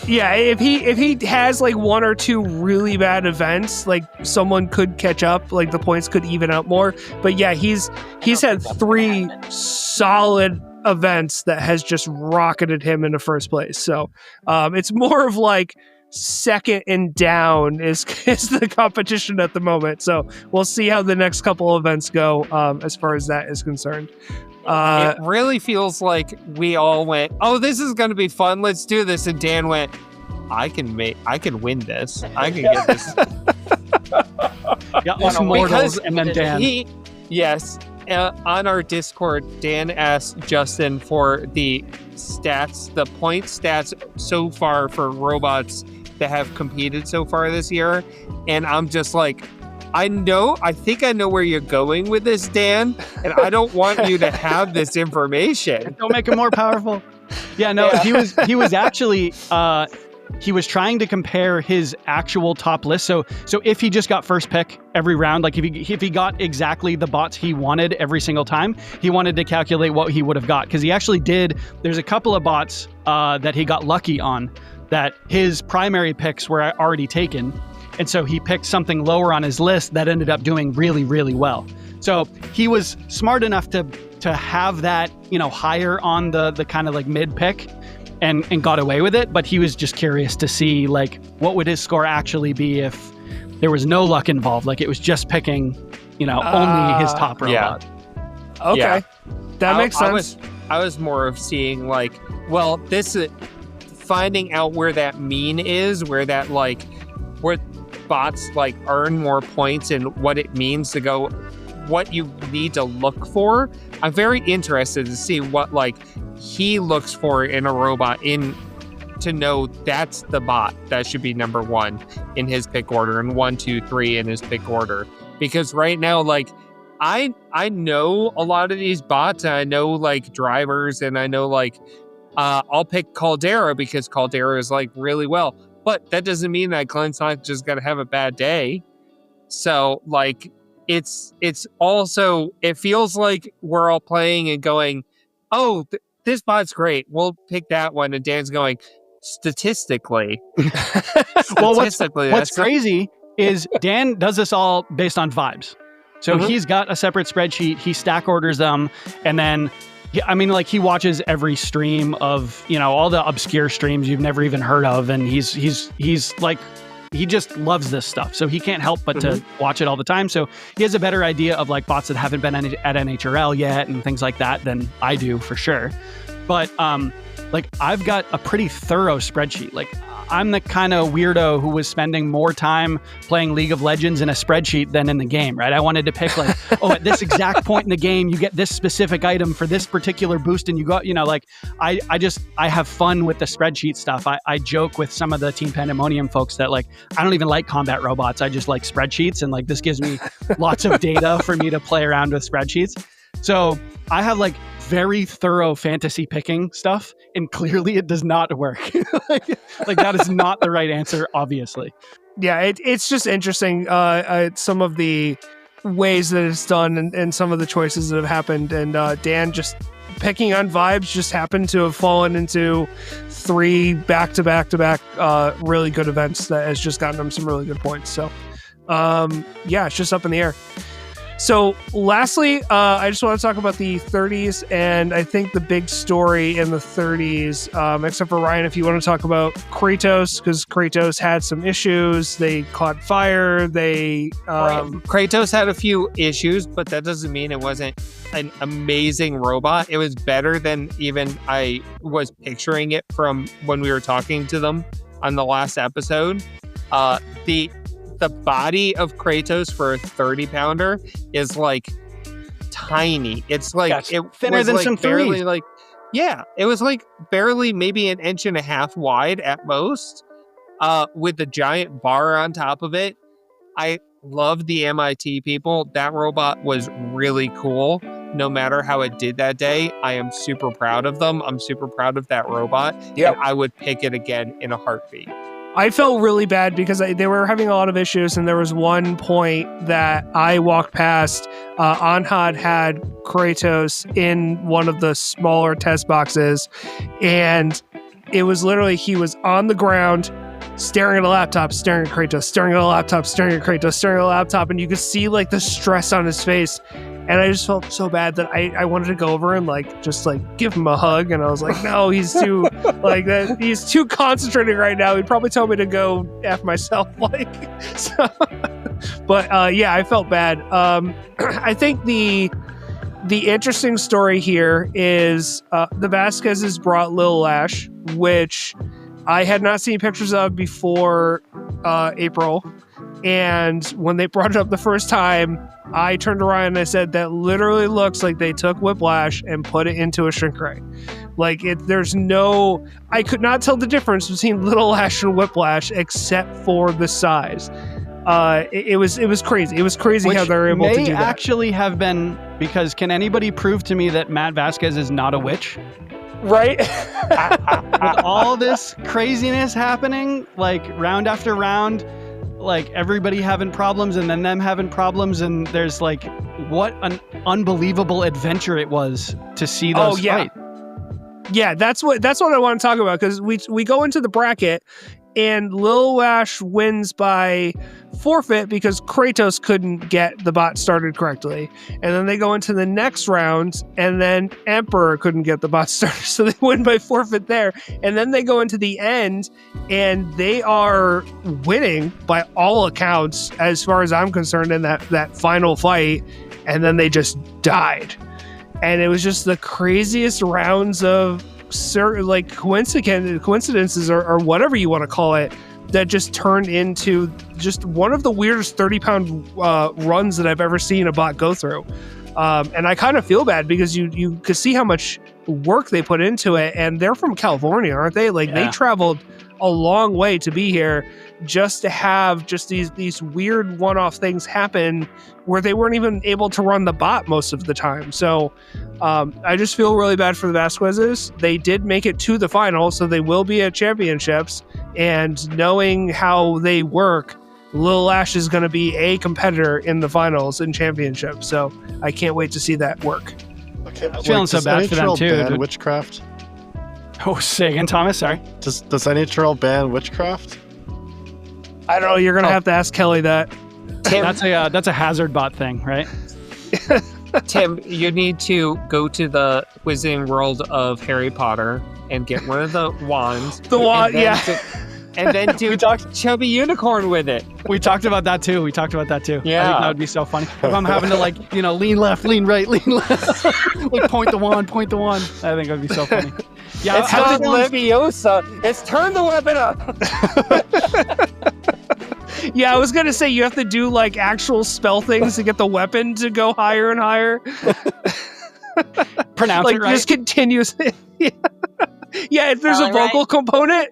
Yeah, if he has like one or two really bad events, like someone could catch up, like the points could even out more. But yeah, he's had 3 solid events that has just rocketed him into first place. So it's more of like second and down is the competition at the moment. So we'll see how the next couple events go as far as that is concerned. It really feels like we all went, oh, this is going to be fun. Let's do this. And Dan went, I can win this. I can get this. Yeah, us mortals, and then Dan. Yes. On our Discord, Dan asked Justin for the stats, the point stats so far for robots that have competed so far this year. And I'm just like, I think I know where you're going with this, Dan, and I don't want you to have this information. Don't make it more powerful. Yeah, no, yeah. He was actually he was trying to compare his actual top list. So if he just got first pick every round, like if he got exactly the bots he wanted every single time, he wanted to calculate what he would have got, because he actually did. There's a couple of bots that he got lucky on that his primary picks were already taken. And so he picked something lower on his list that ended up doing really, really well. So he was smart enough to have that, higher on the kind of like mid pick and got away with it. But he was just curious to see like what would his score actually be if there was no luck involved. Like it was just picking, only his top robot. Yeah. Okay. Yeah. That makes sense. I was more of seeing like, well, this is finding out where that mean is, where that like, where bots like earn more points and what it means to go, what you need to look for. I'm very interested to see what like he looks for in a robot to know that's the bot that should be number 1 in his pick order and 1, 2, 3 in his pick order. Because right now, like I know a lot of these bots, and I know like drivers, and I know like I'll pick Caldera because Caldera is like really well. But that doesn't mean that Glenn's not just going to have a bad day. So, like, it's also, it feels like we're all playing and going, oh, this bot's great. We'll pick that one. And Dan's going, statistically. Well, what's crazy is Dan does this all based on vibes. So he's got a separate spreadsheet. He stack orders them. And then he watches every stream of, all the obscure streams you've never even heard of. And he's like, he just loves this stuff. So he can't help but to watch it all the time. So he has a better idea of like bots that haven't been at NHRL yet and things like that than I do for sure. But I've got a pretty thorough spreadsheet. Like I'm the kind of weirdo who was spending more time playing League of Legends in a spreadsheet than in the game, right? I wanted to pick like, at this exact point in the game, you get this specific item for this particular boost, and you got, I have fun with the spreadsheet stuff. I joke with some of the Team Pandemonium folks that like, I don't even like combat robots. I just like spreadsheets, and like this gives me lots of data for me to play around with spreadsheets. So I have like very thorough fantasy picking stuff, and clearly it does not work. like that is not the right answer, obviously. Yeah, it's just interesting, some of the ways that it's done and some of the choices that have happened. And Dan just picking on vibes just happened to have fallen into 3 back-to-back really good events that has just gotten him some really good points. So, it's just up in the air. So lastly, I just want to talk about the 30s, and I think the big story in the 30s, except for Ryan, if you want to talk about Kratos, because Kratos had some issues. They caught fire. Kratos had a few issues, but that doesn't mean it wasn't an amazing robot. It was better than even I was picturing it from when we were talking to them on the last episode. The body of Kratos for a 30-pounder is like tiny. It's like thinner than like some barely threes. like, yeah, it was like barely maybe 1.5 inches wide at most, with the giant bar on top of it. I love the MIT people. That robot was really cool. No matter how it did that day, I am super proud of them. I'm super proud of that robot. Yep. And I would pick it again in a heartbeat. I felt really bad because they were having a lot of issues, and there was one point that I walked past. Anhad had Kratos in one of the smaller test boxes, and it was literally, he was on the ground, staring at a laptop, staring at Kratos, staring at a laptop, staring at Kratos, staring at a laptop, and you could see like the stress on his face. And I just felt so bad that I wanted to go over and like just like give him a hug. And I was like, no, he's too like that. He's too concentrating right now. He'd probably tell me to go F myself. Like, so, but yeah, I felt bad. I think the interesting story here is the Vasquez's brought Lil Lash, which I had not seen pictures of before April. And when they brought it up the first time, I turned around and I said, that literally looks like they took Whiplash and put it into a shrink ray. Like, there's no, I could not tell the difference between Little Lash and Whiplash except for the size. It was crazy. It was crazy Which how they were able to do that. May actually have been, because can anybody prove to me that Matt Vasquez is not a witch? Right? With all this craziness happening, like round after round, like everybody having problems and then them having problems, and there's like, what an unbelievable adventure it was to see those fight. Yeah, that's what I want to talk about, because we go into the bracket and Lil Lash wins by forfeit because Kratos couldn't get the bot started correctly. And then they go into the next round and then Emperor couldn't get the bot started, so they win by forfeit there. And then they go into the end and they are winning by all accounts as far as I'm concerned in that final fight, and then they just died. And it was just the craziest rounds of like coincidences or whatever you want to call it, that just turned into just one of the weirdest 30-pound runs that I've ever seen a bot go through. And I kind of feel bad because you could see how much work they put into it, and they're from California, aren't they? Like, they traveled a long way to be here just to have just these weird one-off things happen where they weren't even able to run the bot most of the time. So I just feel really bad for the Vasquezes. They did make it to the final, so they will be at championships, and knowing how they work, Lil Lash is going to be a competitor in the finals and championships. So I can't wait to see that work. Okay, I'm feeling so bad for them too. Ban witchcraft? Oh, say again, Thomas, sorry. Does NHRL ban witchcraft? I don't know. You're going to have to ask Kelly that. Tim, that's a hazard bot thing, right? Tim, you need to go to the Wizarding World of Harry Potter and get one of the wands. The wand, yeah. And then do Chubby Unicorn with it. We talked about that too. Yeah. I think that would be so funny. If I'm having to lean left, lean right, lean left, like point the wand. I think that would be so funny. Yeah, it's not Leviosa. It's turn the weapon up. Yeah, I was going to say you have to do like actual spell things to get the weapon to go higher and higher. Pronounce like, it right. Just continuously. Yeah, if there's a vocal component.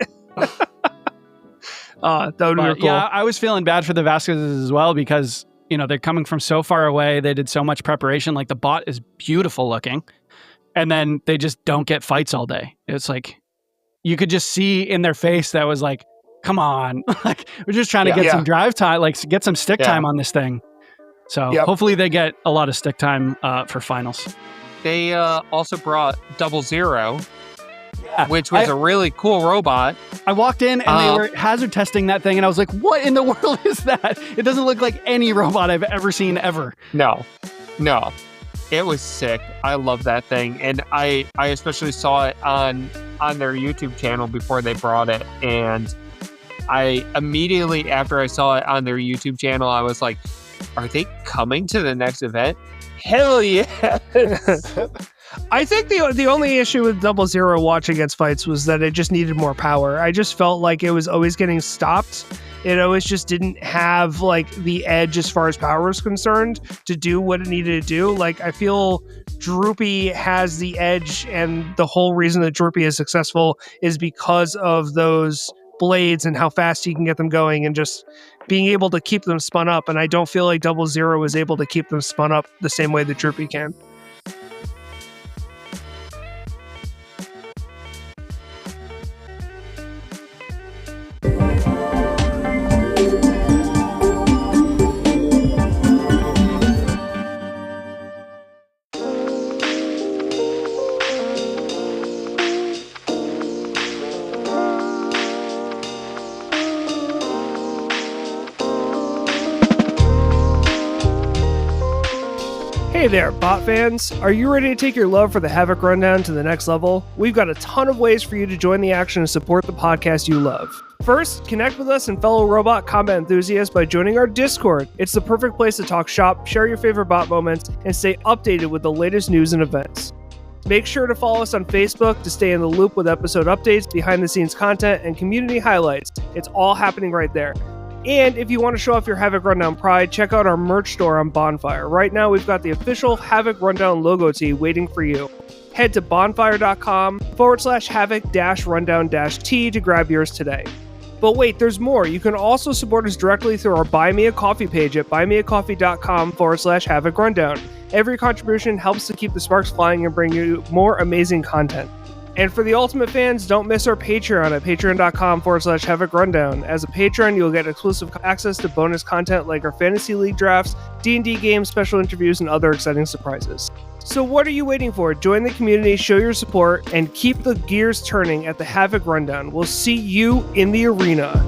That would be cool. Yeah, I was feeling bad for the Vasquezes as well because, they're coming from so far away. They did so much preparation. Like, the bot is beautiful looking. And then they just don't get fights all day. It's like, you could just see in their face that was like, come on. Like, we're just trying to get some drive time, like get some stick time on this thing. So hopefully they get a lot of stick time for finals. They also brought 00, which was a really cool robot. I walked in and they were hazard testing that thing, and I was like, what in the world is that? It doesn't look like any robot I've ever seen ever. No. It was sick. I love that thing. And I especially saw it on their YouTube channel before they brought it. And I immediately, after I saw it on their YouTube channel, I was like, are they coming to the next event? Hell yes. I think the only issue with 00 watch against fights was that it just needed more power. I just felt like it was always getting stopped. It always just didn't have like the edge as far as power is concerned to do what it needed to do. Like, I feel Droopy has the edge, and the whole reason that Droopy is successful is because of those blades and how fast you can get them going and just being able to keep them spun up. And I don't feel like 00 was able to keep them spun up the same way that Droopy can. Hey there, bot fans! Are you ready to take your love for the Havoc Rundown to the next level? We've got a ton of ways for you to join the action and support the podcast you love. First, connect with us and fellow robot combat enthusiasts by joining our Discord. It's the perfect place to talk shop, share your favorite bot moments, and stay updated with the latest news and events. Make sure to follow us on Facebook to stay in the loop with episode updates, behind-the-scenes content, and community highlights. It's all happening right there. And if you want to show off your Havoc Rundown pride, check out our merch store on Bonfire. Right now, we've got the official Havoc Rundown logo tee waiting for you. Head to bonfire.com/Havoc-Rundown-T to grab yours today. But wait, there's more. You can also support us directly through our Buy Me a Coffee page at buymeacoffee.com/Havoc Rundown. Every contribution helps to keep the sparks flying and bring you more amazing content. And for the ultimate fans, don't miss our Patreon at patreon.com/Havoc Rundown. As a patron, you'll get exclusive access to bonus content like our Fantasy League drafts, D&D games, special interviews, and other exciting surprises. So what are you waiting for? Join the community, show your support, and keep the gears turning at the Havoc Rundown. We'll see you in the arena.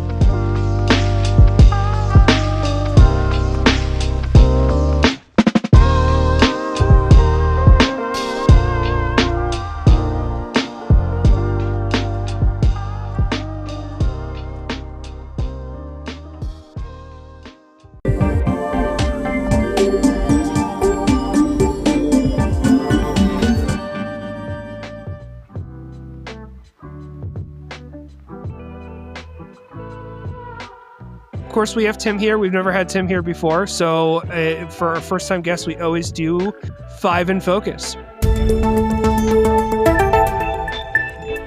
Of course, we have Tim here. We've never had Tim here before. So for our first time guests, we always do 5 in Focus,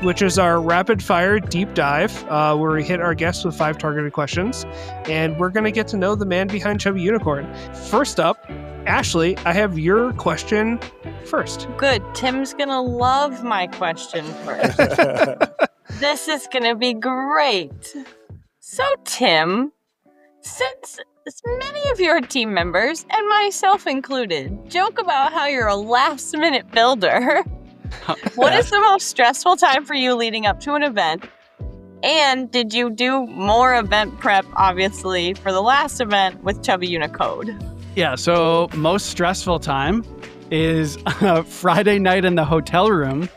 which is our rapid fire deep dive where we hit our guests with 5 targeted questions. And we're going to get to know the man behind Chubby Unicode. First up, Ashley, I have your question first. Good. Tim's going to love my question first. This is going to be great. So, Tim, since many of your team members, and myself included, joke about how you're a last-minute builder, what is the most stressful time for you leading up to an event? And did you do more event prep, obviously, for the last event with Chubby Unicode? Yeah, so most stressful time is Friday night in the hotel room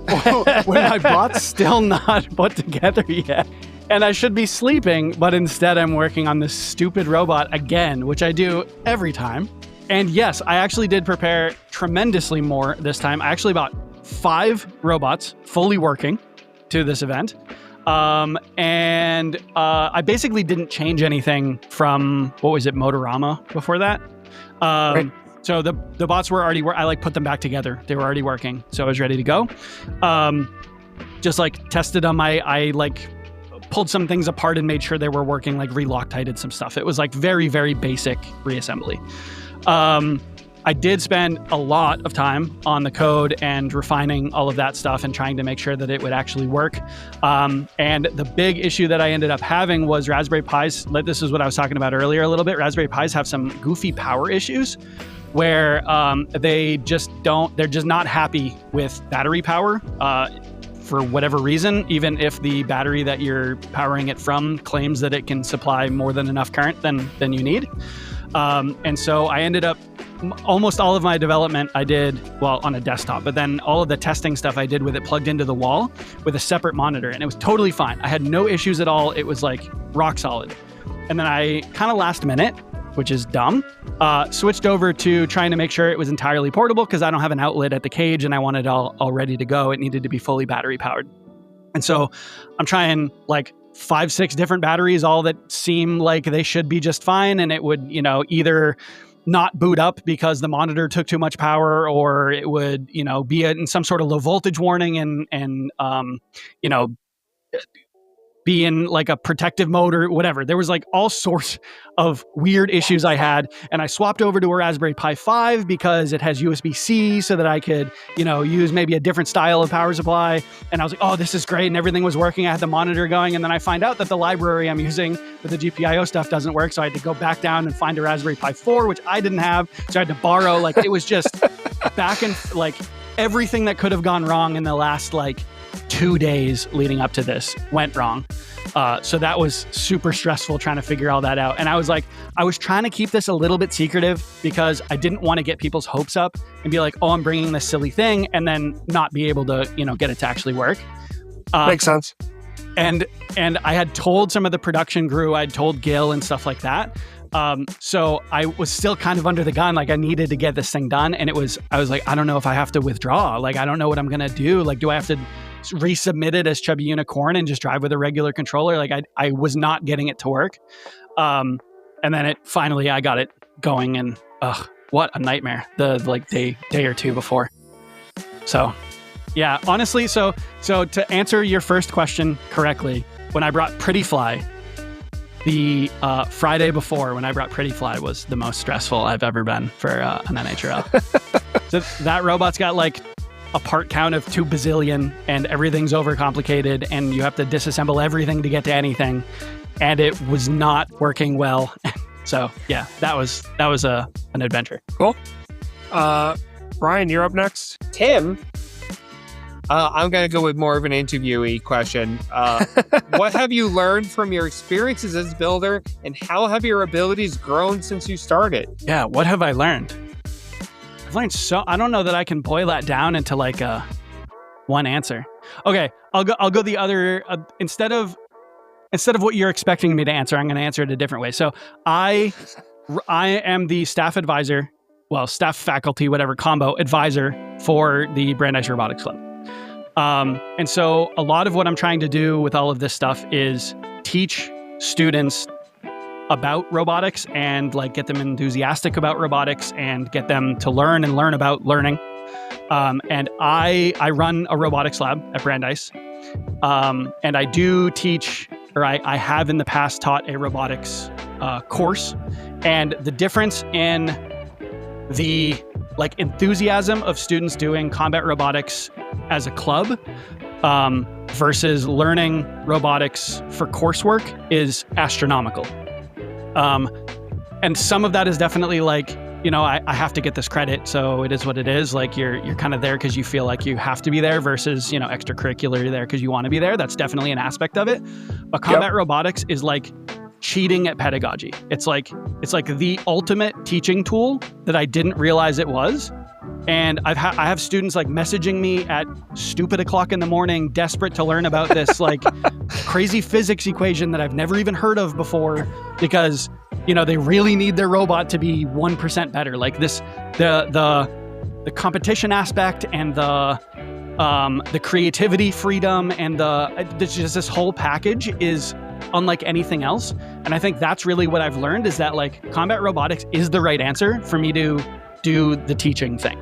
when my bot's still not put together yet. And I should be sleeping, but instead I'm working on this stupid robot again, which I do every time. And yes, I actually did prepare tremendously more this time. I actually bought 5 robots fully working to this event. And I basically didn't change anything from, Motorama before that. Right. So the bots were already, I put them back together. They were already working. So I was ready to go. Just tested them. I pulled some things apart and made sure they were working, re-Loctited some stuff. It was very, very basic reassembly. I did spend a lot of time on the code and refining all of that stuff and trying to make sure that it would actually work. And the big issue that I ended up having was Raspberry Pis. This is what I was talking about earlier a little bit. Raspberry Pis have some goofy power issues where they're just not happy with battery power. For whatever reason, even if the battery that you're powering it from claims that it can supply more than enough current than you need. And so I ended up, almost all of my development I did, on a desktop, but then all of the testing stuff I did with it plugged into the wall with a separate monitor, and it was totally fine. I had no issues at all. It was rock solid. And then I kind of last minute, which is dumb, switched over to trying to make sure it was entirely portable because I don't have an outlet at the cage and I wanted it all ready to go. It needed to be fully battery powered. And so I'm trying 5-6 different batteries, all that seem like they should be just fine. And it would, either not boot up because the monitor took too much power, or it would, be in some sort of low voltage warning and be in a protective mode or whatever. There was all sorts of weird issues I had. And I swapped over to a Raspberry Pi 5 because it has USB-C so that I could, use maybe a different style of power supply. And I was like, oh, this is great. And everything was working. I had the monitor going. And then I find out that the library I'm using for the GPIO stuff doesn't work. So I had to go back down and find a Raspberry Pi 4, which I didn't have. So I had to borrow, it was just back and everything that could have gone wrong in the last 2 days leading up to this went wrong. So that was super stressful trying to figure all that out. And I was trying to keep this a little bit secretive because I didn't want to get people's hopes up and be like, oh, I'm bringing this silly thing, and then not be able to, get it to actually work. Makes sense. And I had told some of the production crew, I'd told Gil and stuff like that. So I was still kind of under the gun. Like, I needed to get this thing done. And I was like, I don't know if I have to withdraw. Like, I don't know what I'm going to do. Like, do I have to resubmit it as Chubby Unicorn and just drive with a regular controller? Like, I was not getting it to work. And then finally I got it going, and what a nightmare the day or two before. So yeah, honestly, so to answer your first question correctly, when I brought Pretty Fly, the Friday before, when I brought Pretty Fly, was the most stressful I've ever been for an NHRL. So that robot's got like a part count of 2 bazillion, and everything's overcomplicated, and you have to disassemble everything to get to anything, and it was not working well. So yeah, that was an adventure. Cool. Ryan, you're up next. Tim, I'm going to go with more of an interviewee question. What have you learned from your experiences as a builder, and how have your abilities grown since you started? Yeah, what have I learned? I've learned I don't know that I can boil that down into like one answer. Okay, I'll go the other, instead of what you're expecting me to answer, I'm going to answer it a different way. So I am the staff advisor, staff faculty, whatever combo advisor for the Brandeis Robotics Club. And so a lot of what I'm trying to do with all of this stuff is teach students about robotics and like get them enthusiastic about robotics and get them to learn about learning. And I run a robotics lab at Brandeis. And I do teach, or I have in the past taught a robotics course. And the difference in the enthusiasm of students doing combat robotics as a club versus learning robotics for coursework is astronomical. And some of that is definitely I have to get this credit, so it is what it is. Like you're kind of there because you feel like you have to be there versus, extracurricular, you're there because you want to be there. That's definitely an aspect of it. But combat robotics is like cheating at pedagogy. It's like the ultimate teaching tool that I didn't realize it was. And I have students messaging me at stupid o'clock in the morning, desperate to learn about this crazy physics equation that I've never even heard of before, because they really need their robot to be 1% better. Like this, the competition aspect and the creativity freedom and just this whole package is unlike anything else. And I think that's really what I've learned, is that combat robotics is the right answer for me to do the teaching thing.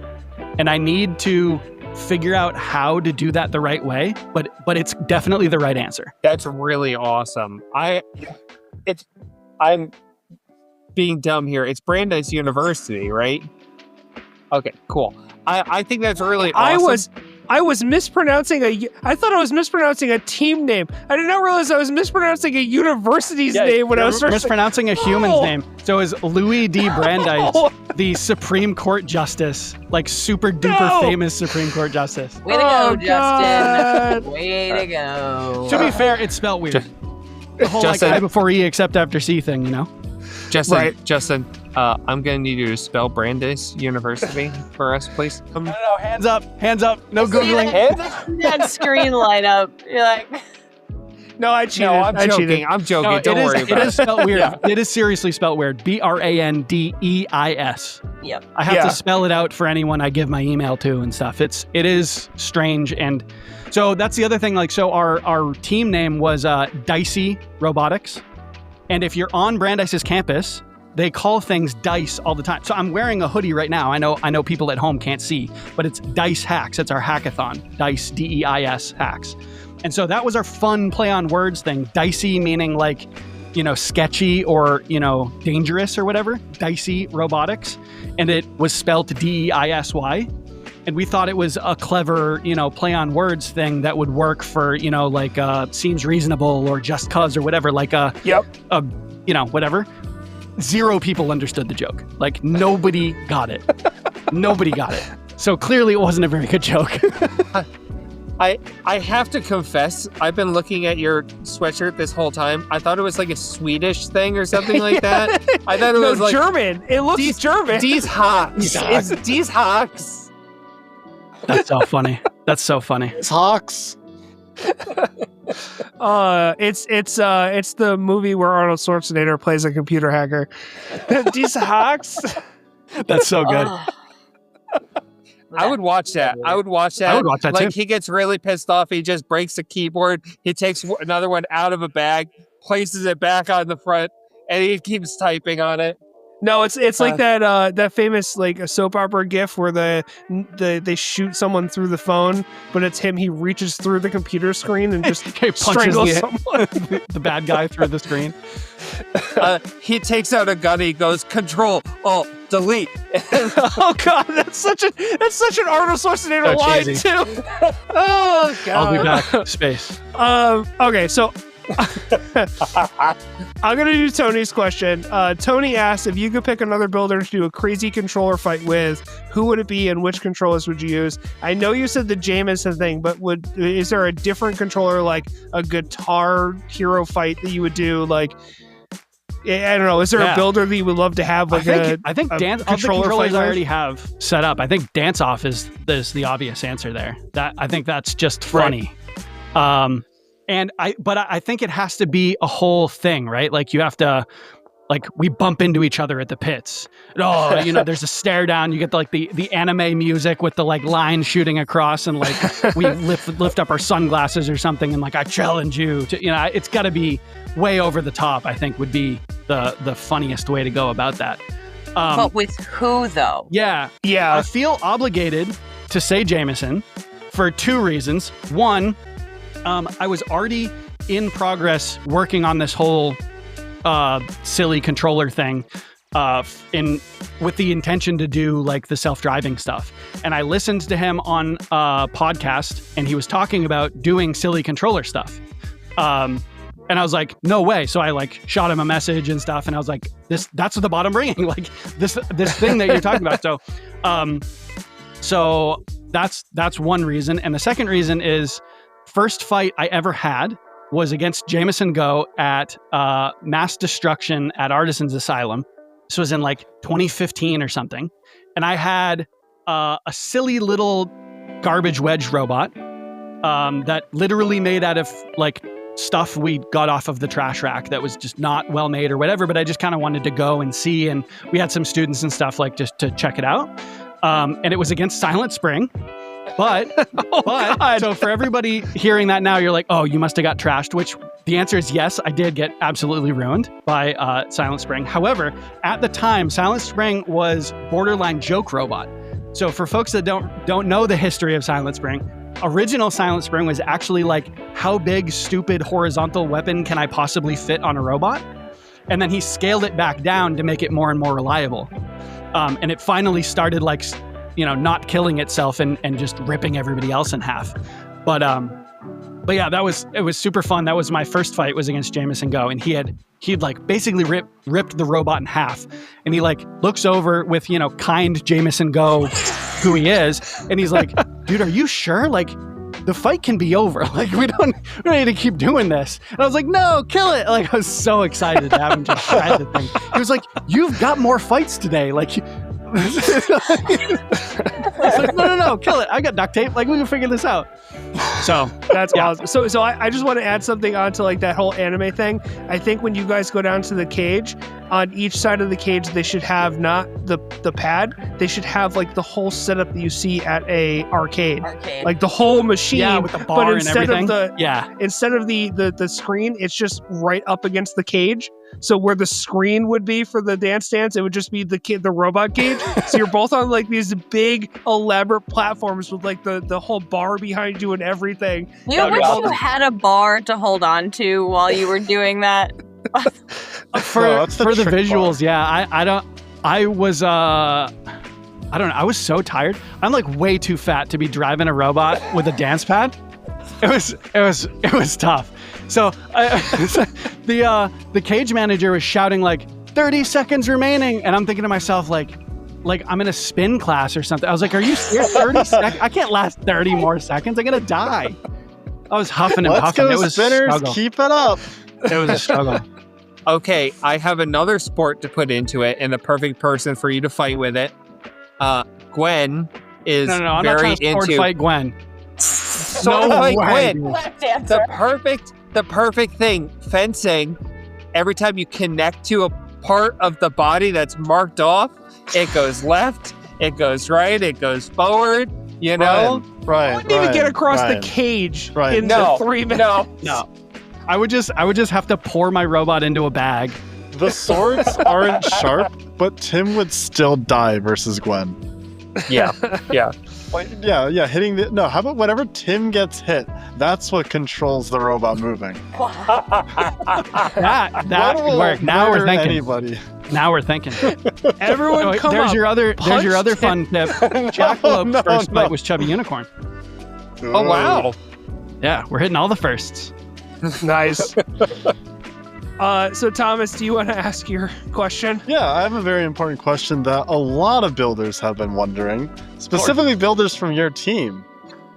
And I need to figure out how to do that the right way, but it's definitely the right answer. That's really awesome. I'm being dumb here. It's Brandeis University, right? Okay, cool. I think that's really awesome. I was mispronouncing I thought I was mispronouncing a team name. I did not realize I was mispronouncing a university's name when I was mispronouncing a human's name. So is Louis D. Brandeis the Supreme Court Justice, super duper famous Supreme Court Justice? Way to go, Justin. Way to go. To be fair, it's spelled weird. The whole I before E except after C thing, Justin, I'm going to need you to spell Brandeis University for us, please. No, hands up, no Googling. That screen light up. You're like... No, I cheated. No, I'm joking. I'm joking. No, Don't worry about it. It is spelled weird. Yeah. It is seriously spelled weird. Brandeis. Yep. I have to spell it out for anyone I give my email to and stuff. It is strange. And so that's the other thing. So our team name was Dicey Robotics. And if you're on Brandeis's campus, they call things DICE all the time. So I'm wearing a hoodie right now. I know people at home can't see, but it's DICE Hacks. It's our hackathon. DICE, DEIS Hacks. And so that was our fun play on words thing. Dicey meaning sketchy or, dangerous or whatever. Dicey Robotics. And it was spelled DEISY. And we thought it was a clever, play on words thing that would work for, seems reasonable or just cause or whatever, whatever. 0 people understood the joke. Nobody got it. Nobody got it. So clearly it wasn't a very good joke. I have to confess, I've been looking at your sweatshirt this whole time. I thought it was like a Swedish thing or something like that. I thought it was like German. It looks German. Dies Hawks. It's Dies Hawks. That's so funny. That's so funny. It's Hawks. It's the movie where Arnold Schwarzenegger plays a computer hacker. Dies Hawks. That's so good. I would watch that. I would watch that. I would watch that like too. he gets really pissed off. He just breaks the keyboard. He takes another one out of a bag, places it back on the front, and he keeps typing on it. No, it's like that famous like a soap opera gif where they shoot someone through the phone, but it's him. He reaches through the computer screen and just He punches strangles someone. the bad guy through the screen. He takes out a gun. He goes Control, Alt, Delete. Oh god, that's such an Arnold Schwarzenegger So line cheesy. too. Oh god. I'll be back. Space. Okay, so I'm gonna do Tony's question. Tony asked if you could pick another builder to do a crazy controller fight with, who would it be and which controllers would you use? I know you said the Jameson thing, but is there a different controller, like a guitar hero fight that you would do? Like, I don't know. Is there a builder that you would love to have? Like I think dance of the controllers I already have set up. I think Dance Off is the obvious answer there. That I think that's just funny. Right. But I think it has to be a whole thing, right? Like you have to, like we bump into each other at the pits. Oh, there's a stare down. You get the anime music with the like line shooting across, and like we lift up our sunglasses or something, and like I challenge you to, it's got to be way over the top. I think would be the funniest way to go about that. But with who though? Yeah. I feel obligated to say Jameson for two reasons. One, I was already in progress working on this whole silly controller thing with the intention to do like the self-driving stuff. And I listened to him on a podcast, and he was talking about doing silly controller stuff. And I was like, no way. So I like shot him a message and stuff, and I was like, that's what the bottom bringing, like this thing that you're talking about. So that's one reason. And the second reason is, first fight I ever had was against Jameson Go at Mass Destruction at Artisans Asylum. This was in like 2015 or something. And I had a silly little garbage wedge robot that literally made out of like stuff we got off of the trash rack that was just not well made or whatever, but I just kind of wanted to go and see. And we had some students and stuff like just to check it out. And it was against Silent Spring. But so for everybody hearing that now, you're like, oh, you must have got trashed, which the answer is yes, I did get absolutely ruined by Silent Spring. However, at the time, Silent Spring was borderline joke robot. So for folks that don't know the history of Silent Spring, original Silent Spring was actually like, how big, stupid, horizontal weapon can I possibly fit on a robot? And then he scaled it back down to make it more and more reliable. And it finally started like, not killing itself and just ripping everybody else in half. But yeah, it was super fun. That was my first fight, was against Jameson Go, and he'd like basically ripped the robot in half. And he like looks over with, kind Jameson Go, who he is, and he's like, dude, are you sure? Like, the fight can be over. Like, we don't need to keep doing this. And I was like, no, kill it. Like, I was so excited to have him just shred the thing. He was like, you've got more fights today. Like, it's like, no, kill it. I got duct tape. Like, we can figure this out. So that's awesome. So I just want to add something onto like that whole anime thing. I think when you guys go down to the cage, on each side of the cage, they should have not the pad. They should have like the whole setup that you see at a arcade. Like the whole machine, with the bar and everything. Instead of the screen, it's just right up against the cage. So where the screen would be for the dance, it would just be the robot cage. So you're both on like these big elaborate platforms with like the whole bar behind you and everything. You wish you had a bar to hold on to while you were doing that. For the visuals, I was so tired. I'm like way too fat to be driving a robot with a dance pad. It was tough. So the cage manager was shouting like 30 seconds remaining, and I'm thinking to myself like, like I'm in a spin class or something. I was like, are you serious? 30 seconds? I can't last 30 more seconds. I'm going to die. I was huffing and Let's puffing. go, It was a spinners. struggle. Keep it up. It was a struggle. Okay, I have another sport to put into it, and the perfect person for you to fight with it. Gwen is No, I'm not very trying to sword into fight Gwen. sword No fight way. Gwen. Left answer. The perfect thing. Fencing. Every time you connect to a part of the body that's marked off, it goes left, it goes right, it goes forward. You know. Right. I wouldn't even get across the cage in No, 3 minutes. No. I would just have to pour my robot into a bag. The swords aren't sharp, but Tim would still die versus Gwen. Yeah. Like, yeah, hitting the... No, how about whenever Tim gets hit, that's what controls the robot moving. That What will worked. Now we're murder thinking. anybody? Now we're thinking. Everyone come there's up. your other fun tip. Jackalope's first fight was Chubby Unicorn. Oh, wow. Yeah, we're hitting all the firsts. Nice. So Thomas, do you want to ask your question? Yeah, I have a very important question that a lot of builders have been wondering, specifically builders from your team.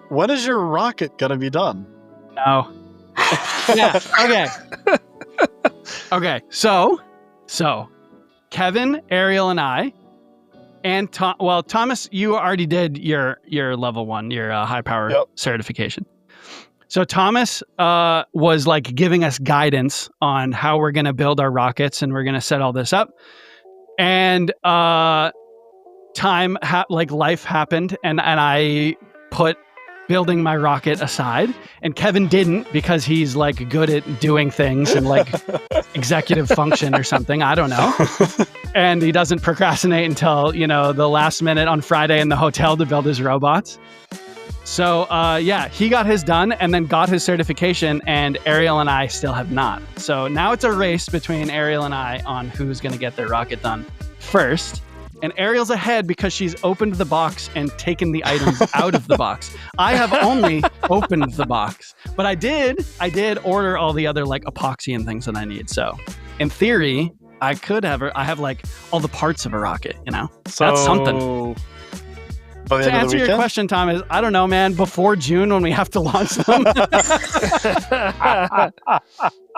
When is your rocket gonna be done? No. Yeah. Okay. Okay. So, Kevin, Ariel, and I, and Thomas, you already did your level 1, your high power certification. So Thomas was like giving us guidance on how we're going to build our rockets, and we're going to set all this up. And life happened, and I put building my rocket aside, and Kevin didn't, because he's like good at doing things and like executive function or something. I don't know. And he doesn't procrastinate until, the last minute on Friday in the hotel to build his robots. So, he got his done and then got his certification, and Ariel and I still have not. So now it's a race between Ariel and I on who's going to get their rocket done first. And Ariel's ahead because she's opened the box and taken the items out of the box. I have only opened the box, but I did order all the other like epoxy and things that I need. So in theory, I have like all the parts of a rocket, So that's something. By the To end of answer the your weekend? question, Thomas, I don't know, man. Before June when we have to launch them.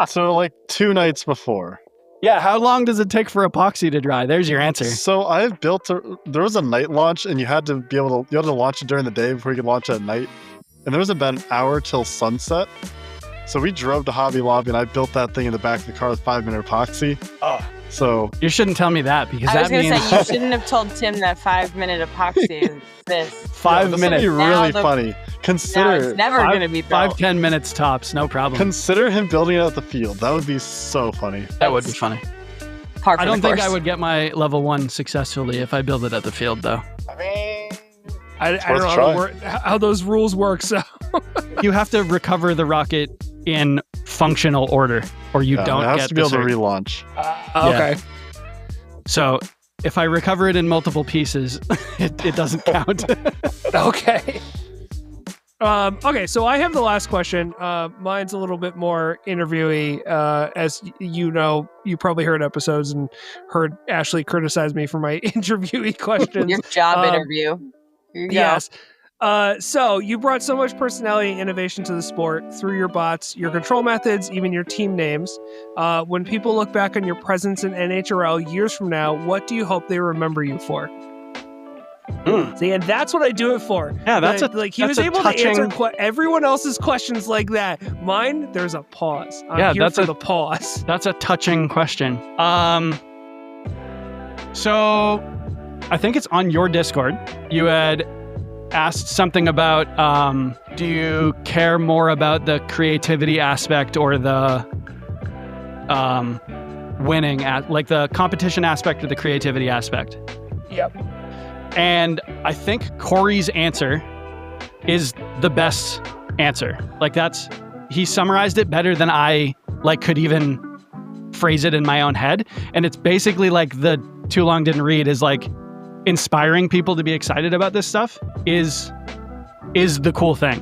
So like 2 nights before. Yeah, how long does it take for epoxy to dry? There's your answer. So I've built there was a night launch, and you had to launch it during the day before you could launch it at night. And there was about an hour till sunset. So we drove to Hobby Lobby, and I built that thing in the back of the car with 5-minute epoxy. Oh. So You shouldn't tell me that, because I was that going to means say, you shouldn't have told Tim that 5-minute epoxy is this. 5 this minutes. would be really Now funny. Now Consider it's never going to be built. 5-10 minutes tops, no problem. consider him building it at the field. That would be so funny. That would be funny. Par for I don't the think I course. would get my level 1 successfully if I build it at the field, though. I mean, I don't know how those rules work. So You have to recover the rocket in functional order, or you don't it has get to be able to the cert. relaunch. okay. So if I recover it in multiple pieces, it doesn't count. Okay. Okay, so I have the last question. Mine's a little bit more interviewee. As you know, you probably heard episodes and heard Ashley criticize me for my interviewee questions. Your job interview. Here you go. Yes. So you brought so much personality and innovation to the sport through your bots, your control methods, even your team names. When people look back on your presence in NHRL years from now, what do you hope they remember you for? See, and that's what I do it for. Yeah, that's he was able to answer everyone else's questions like that. Mine, there's a pause. I'm here for the pause. That's a touching question. So I think it's on your Discord. You had asked something about, do you care more about the creativity aspect or the winning, like the competition aspect or the creativity aspect? Yep. And I think Corey's answer is the best answer. Like he summarized it better than I could even phrase it in my own head. And it's basically like the Too Long Didn't Read is like inspiring people to be excited about this stuff is the cool thing.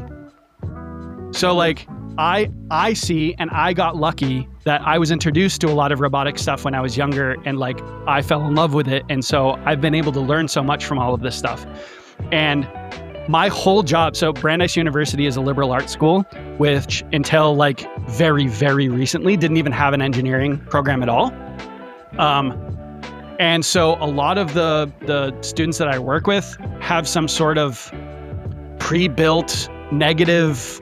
So like I see, and I got lucky that I was introduced to a lot of robotic stuff when I was younger, and like I fell in love with it. And so I've been able to learn so much from all of this stuff. And my whole job, so Brandeis University is a liberal arts school, which until like very, very recently didn't even have an engineering program at all. And so a lot of the students that I work with have some sort of pre-built negative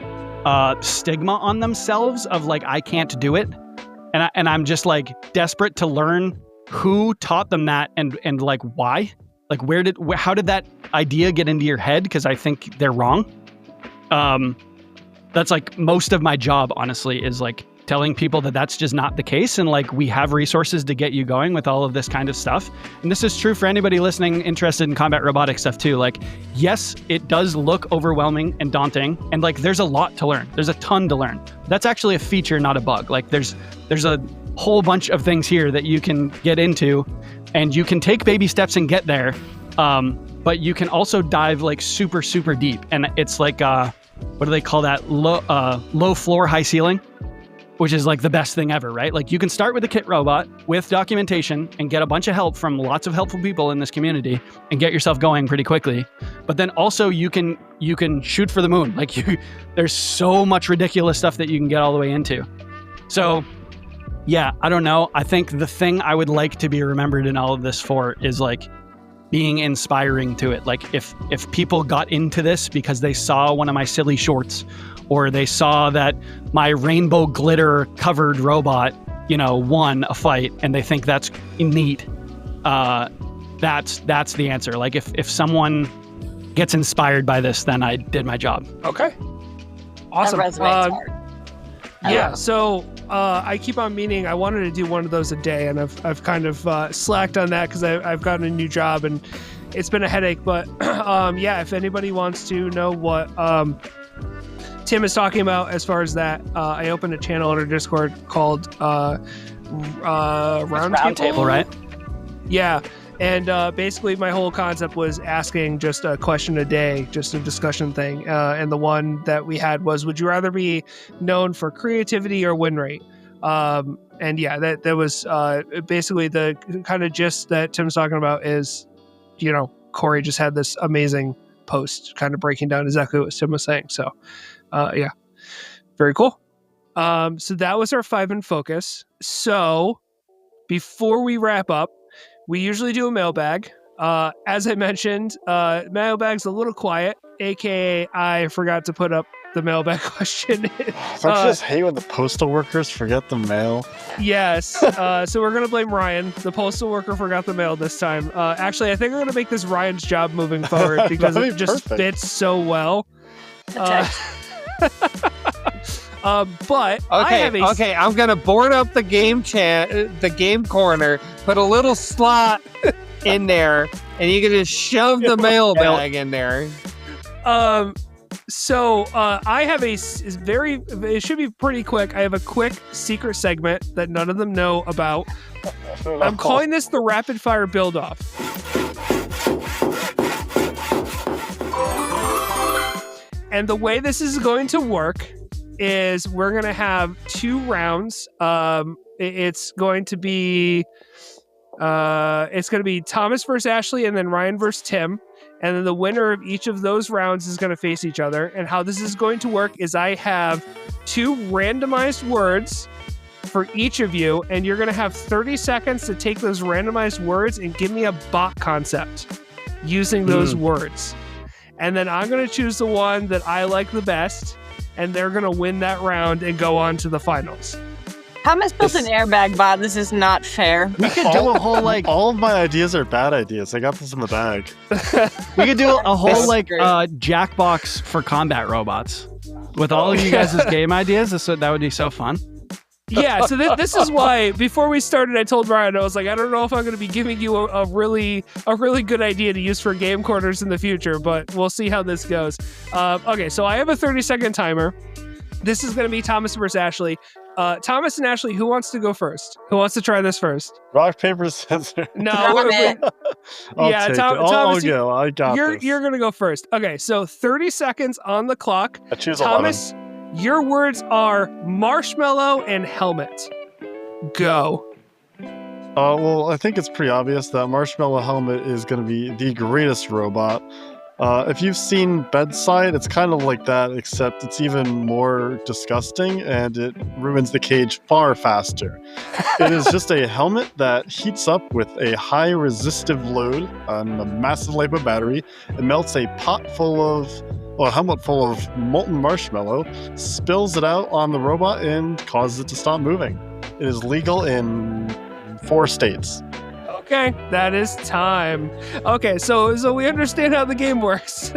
stigma on themselves of like, I can't do it. And I'm just like desperate to learn who taught them that and like why. Like how did that idea get into your head? Because I think they're wrong. That's like most of my job, honestly, is like telling people that that's just not the case. And like, we have resources to get you going with all of this kind of stuff. And this is true for anybody listening interested in combat robotics stuff too. Like, yes, it does look overwhelming and daunting. And like, there's a lot to learn. There's a ton to learn. That's actually a feature, not a bug. Like there's a whole bunch of things here that you can get into, and you can take baby steps and get there. But you can also dive like super, super deep. And it's like, what do they call that? Low floor, high ceiling, which is like the best thing ever, right? Like you can start with a kit robot with documentation and get a bunch of help from lots of helpful people in this community and get yourself going pretty quickly. But then also you can shoot for the moon. Like there's so much ridiculous stuff that you can get all the way into. So yeah, I don't know. I think the thing I would like to be remembered in all of this for is like being inspiring to it. Like if people got into this because they saw one of my silly shorts, or they saw that my rainbow glitter covered robot, won a fight, and they think that's neat, that's the answer. Like if someone gets inspired by this, then I did my job. Okay. Awesome. That resonates hard. Yeah, so I keep on meaning I wanted to do one of those a day, and I've kind of slacked on that because I've gotten a new job and it's been a headache. But yeah, if anybody wants to know what Tim is talking about as far as that, I opened a channel on our Discord called Roundtable, right? Yeah. And basically my whole concept was asking just a question a day, just a discussion thing. And the one that we had was, would you rather be known for creativity or win rate? And yeah, that was basically the kind of gist that Tim's talking about is, Corey just had this amazing post kind of breaking down exactly what Tim was saying. So yeah, very cool. So that was our 5 in focus. So before we wrap up, we usually do a mailbag. As I mentioned, mailbag's a little quiet, aka I forgot to put up the mailbag question. Don't you just hate when the postal workers forget the mail? Yes. So we're going to blame Ryan. The postal worker forgot the mail this time. Actually, I think we're going to make this Ryan's job moving forward because it just fits so well. But okay, I'm gonna board up the game corner, put a little slot in there, and you can just shove the mailbag in there. So I have it should be pretty quick. I have a quick secret segment that none of them know about. I'm calling this the rapid fire build off. And the way this is going to work is we're going to have 2 rounds. It's going to be Thomas versus Ashley and then Ryan versus Tim. And then the winner of each of those rounds is going to face each other. And how this is going to work is I have 2 randomized words for each of you, and you're going to have 30 seconds to take those randomized words and give me a bot concept using those words. And then I'm going to choose the one that I like the best, and they're going to win that round and go on to the finals. Thomas built an airbag bot. This is not fair. We could do a whole all of my ideas are bad ideas. I got this in the bag. We could do a whole Jackbox for combat robots with all of you guys' game ideas. That would be so fun. Yeah, so this is why before we started, I told Ryan, I was like, I don't know if I'm going to be giving you a really good idea to use for game corners in the future, but we'll see how this goes. Okay, so I have a 30-second timer. This is going to be Thomas versus Ashley. Thomas and Ashley, who wants to go first? Who wants to try this first? Rock, paper, scissors. No. Thomas, I got this. You're going to go first. Okay, so 30 seconds on the clock. I choose Thomas, 11. Your words are marshmallow and helmet. Go. Well, I think it's pretty obvious that Marshmallow Helmet is going to be the greatest robot. If you've seen Bedside, it's kind of like that, except it's even more disgusting and it ruins the cage far faster. It is just a helmet that heats up with a high resistive load on a massive LiPo battery. It melts a helmet full of molten marshmallow, spills it out on the robot, and causes it to stop moving. It is legal in 4 states. Okay, that is time. Okay, so we understand how the game works.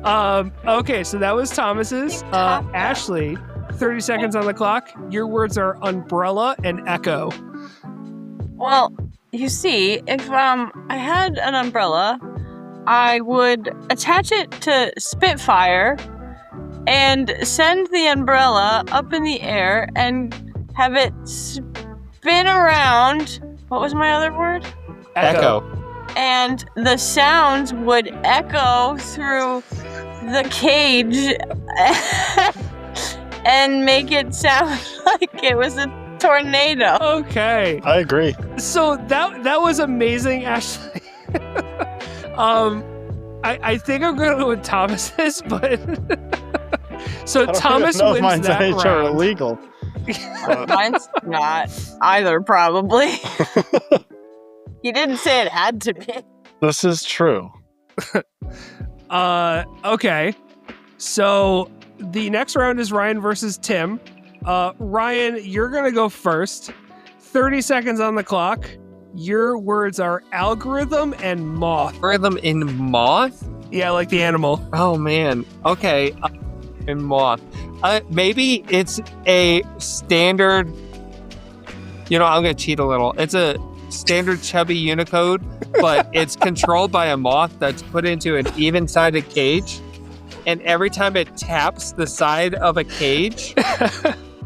Okay, so that was Thomas's. Ashley, 30 seconds on the clock. Your words are umbrella and echo. Well, you see, if I had an umbrella, I would attach it to Spitfire and send the umbrella up in the air and have it spin around. What was my other word? Echo. And the sounds would echo through the cage and make it sound like it was a tornado. Okay. I agree. So that was amazing, Ashley. I think I'm going to go with Thomas's, but so Thomas no, wins mine's that NHRL round. illegal. Mine's not either, probably. He didn't say it had to be. This is true. Okay. So the next round is Ryan versus Tim. Ryan, you're going to go first. 30 seconds on the clock. Your words are algorithm and moth. Rhythm in moth? Yeah, like the animal. Oh, man. Okay. In moth. Maybe it's a standard... I'm going to cheat a little. It's a standard Chubby Unicode, but it's controlled by a moth that's put into an even-sided cage. And every time it taps the side of a cage...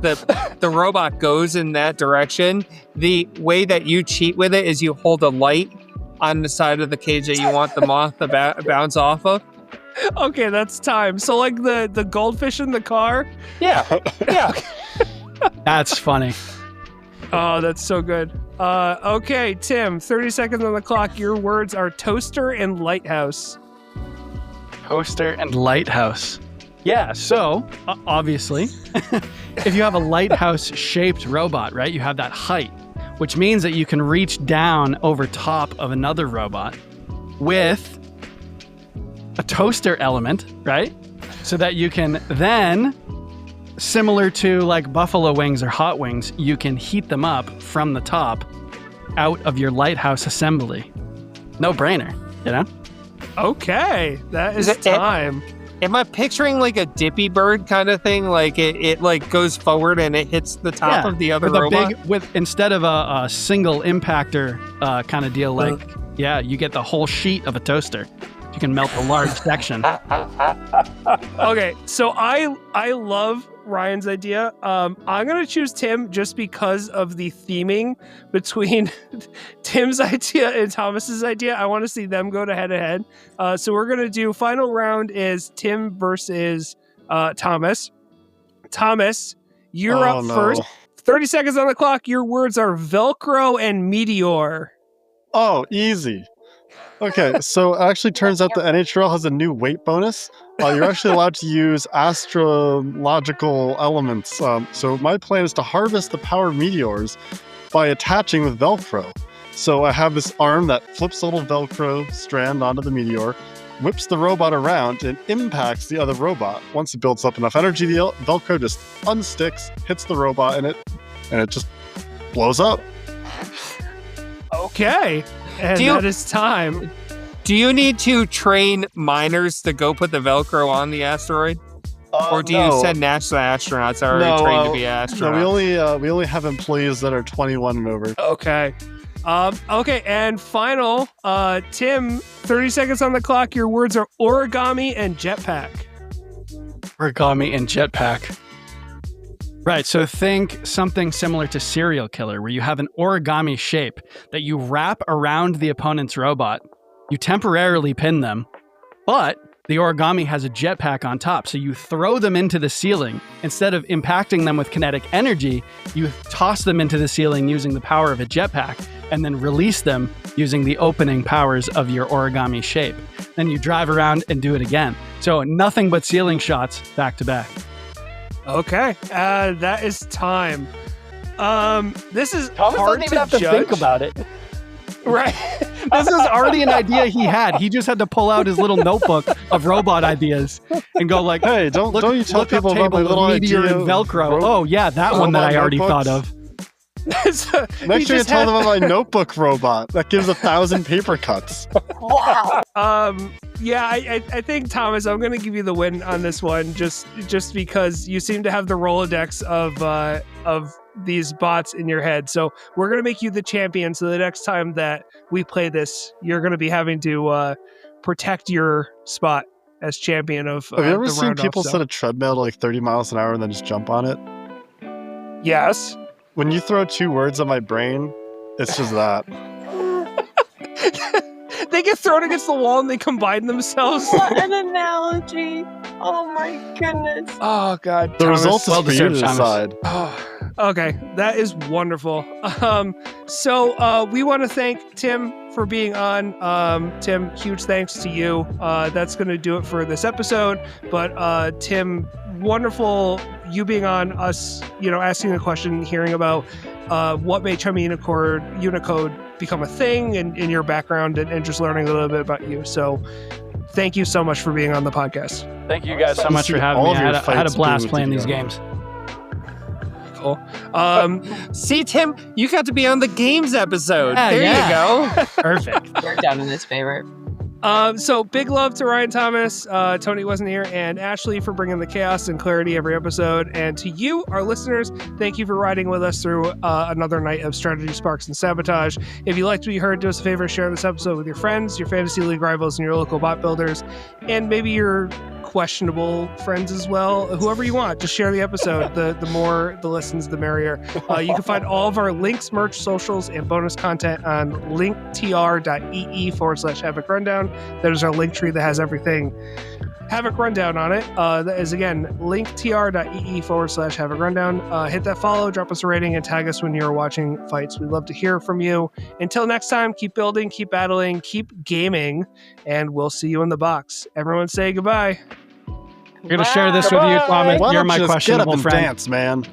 The robot goes in that direction. The way that you cheat with it is you hold a light on the side of the cage that you want the moth to bounce off of. Okay, that's time. So like the goldfish in the car? Yeah. That's funny. Oh, that's so good. Okay, Tim, 30 seconds on the clock. Your words are toaster and lighthouse. Toaster and lighthouse. Yeah, so obviously, if you have a lighthouse-shaped robot, right, you have that height, which means that you can reach down over top of another robot with a toaster element, right? So that you can then, similar to like buffalo wings or hot wings, you can heat them up from the top out of your lighthouse assembly. No brainer, you know? Okay, that is time. Am I picturing like a dippy bird kind of thing? Like it like goes forward and it hits the top of the other robot? Instead of a single impactor kind of deal, like, you get the whole sheet of a toaster. You can melt a large section. Okay, so I love Ryan's idea. I'm going to choose Tim just because of the theming between Tim's idea and Thomas's idea. I want to see them go to head-to-head. So we're going to do final round is Tim versus Thomas. Thomas, you're up first. 30 seconds on the clock. Your words are Velcro and Meteor. Oh, easy. Okay, so it actually turns out the NHRL has a new weight bonus. You're actually allowed to use astrological elements. So my plan is to harvest the power of meteors by attaching with Velcro. So I have this arm that flips a little Velcro strand onto the meteor, whips the robot around, and impacts the other robot. Once it builds up enough energy, the Velcro just unsticks, hits the robot, and it just blows up. Okay. And that is time. Do you need to train miners to go put the Velcro on the asteroid? Or do you send national astronauts that are already trained to be astronauts? No, we only have employees that are 21 and over. Okay. Okay, and final, Tim, 30 seconds on the clock. Your words are origami and jetpack. Origami and jetpack. Right, so think something similar to Serial Killer, where you have an origami shape that you wrap around the opponent's robot. You temporarily pin them, but the origami has a jetpack on top. So you throw them into the ceiling. Instead of impacting them with kinetic energy, you toss them into the ceiling using the power of a jetpack and then release them using the opening powers of your origami shape. Then you drive around and do it again. So nothing but ceiling shots back to back. Okay, that is time. This is Thomas hard doesn't even to have to judge. think about it. Right. This is already an idea he had. He just had to pull out his little notebook of robot ideas and go like, Hey, don't you tell look up people about my table little of meteor idea and of Velcro. Oh yeah, that one that robot I already notebooks? thought of. So, Make you sure you just tell had- them about my notebook robot that gives 1,000 paper cuts. Wow. Yeah, I think, Thomas, I'm going to give you the win on this one just because you seem to have the Rolodex of these bots in your head. So we're going to make you the champion. So the next time that we play this, you're going to be having to protect your spot as champion of Have you ever the seen round-off people zone. set a treadmill to like 30 miles an hour and then just jump on it? Yes. When you throw two words at my brain, it's just that. They get thrown against the wall and they combine themselves. What an analogy. Oh my goodness. Oh, God. The Thomas. results is well for you to deserved, Thomas. decide. Oh, okay, that is wonderful. So we want to thank Tim for being on. Tim, huge thanks to you. That's going to do it for this episode. But Tim, wonderful you being on, us, asking a question, hearing about what made Chubby Unicode become a thing in your background and just learning a little bit about you. So thank you so much for being on the podcast. Thank you guys so much for having me. I had a blast playing these games. Cool. See, Tim, you got to be on the games episode. Yeah, there yeah. you go. Perfect. We're down in his favorite. So big love to Ryan Thomas, Tony wasn't here, and Ashley for bringing the chaos and clarity every episode. And to you, our listeners, thank you for riding with us through another night of strategy, sparks, and sabotage. If you liked what you heard, do us a favor, share this episode with your friends, your fantasy league rivals, and your local bot builders, and maybe your questionable friends as well. Whoever you want, just share the episode. The more the listens, the merrier. You can find all of our links, merch, socials, and bonus content on linktr.ee/Havoc Rundown. That is our link tree that has everything Havoc Rundown on it. That is, again, linktr.ee/Havoc Rundown. Hit that follow, drop us a rating, and tag us when you're watching fights. We'd love to hear from you. Until next time, keep building, keep battling, keep gaming, and we'll see you in the box. Everyone say goodbye. I'm going to share this with you, Thomas. Why You're don't my you just get up questionable and friend. dance, man?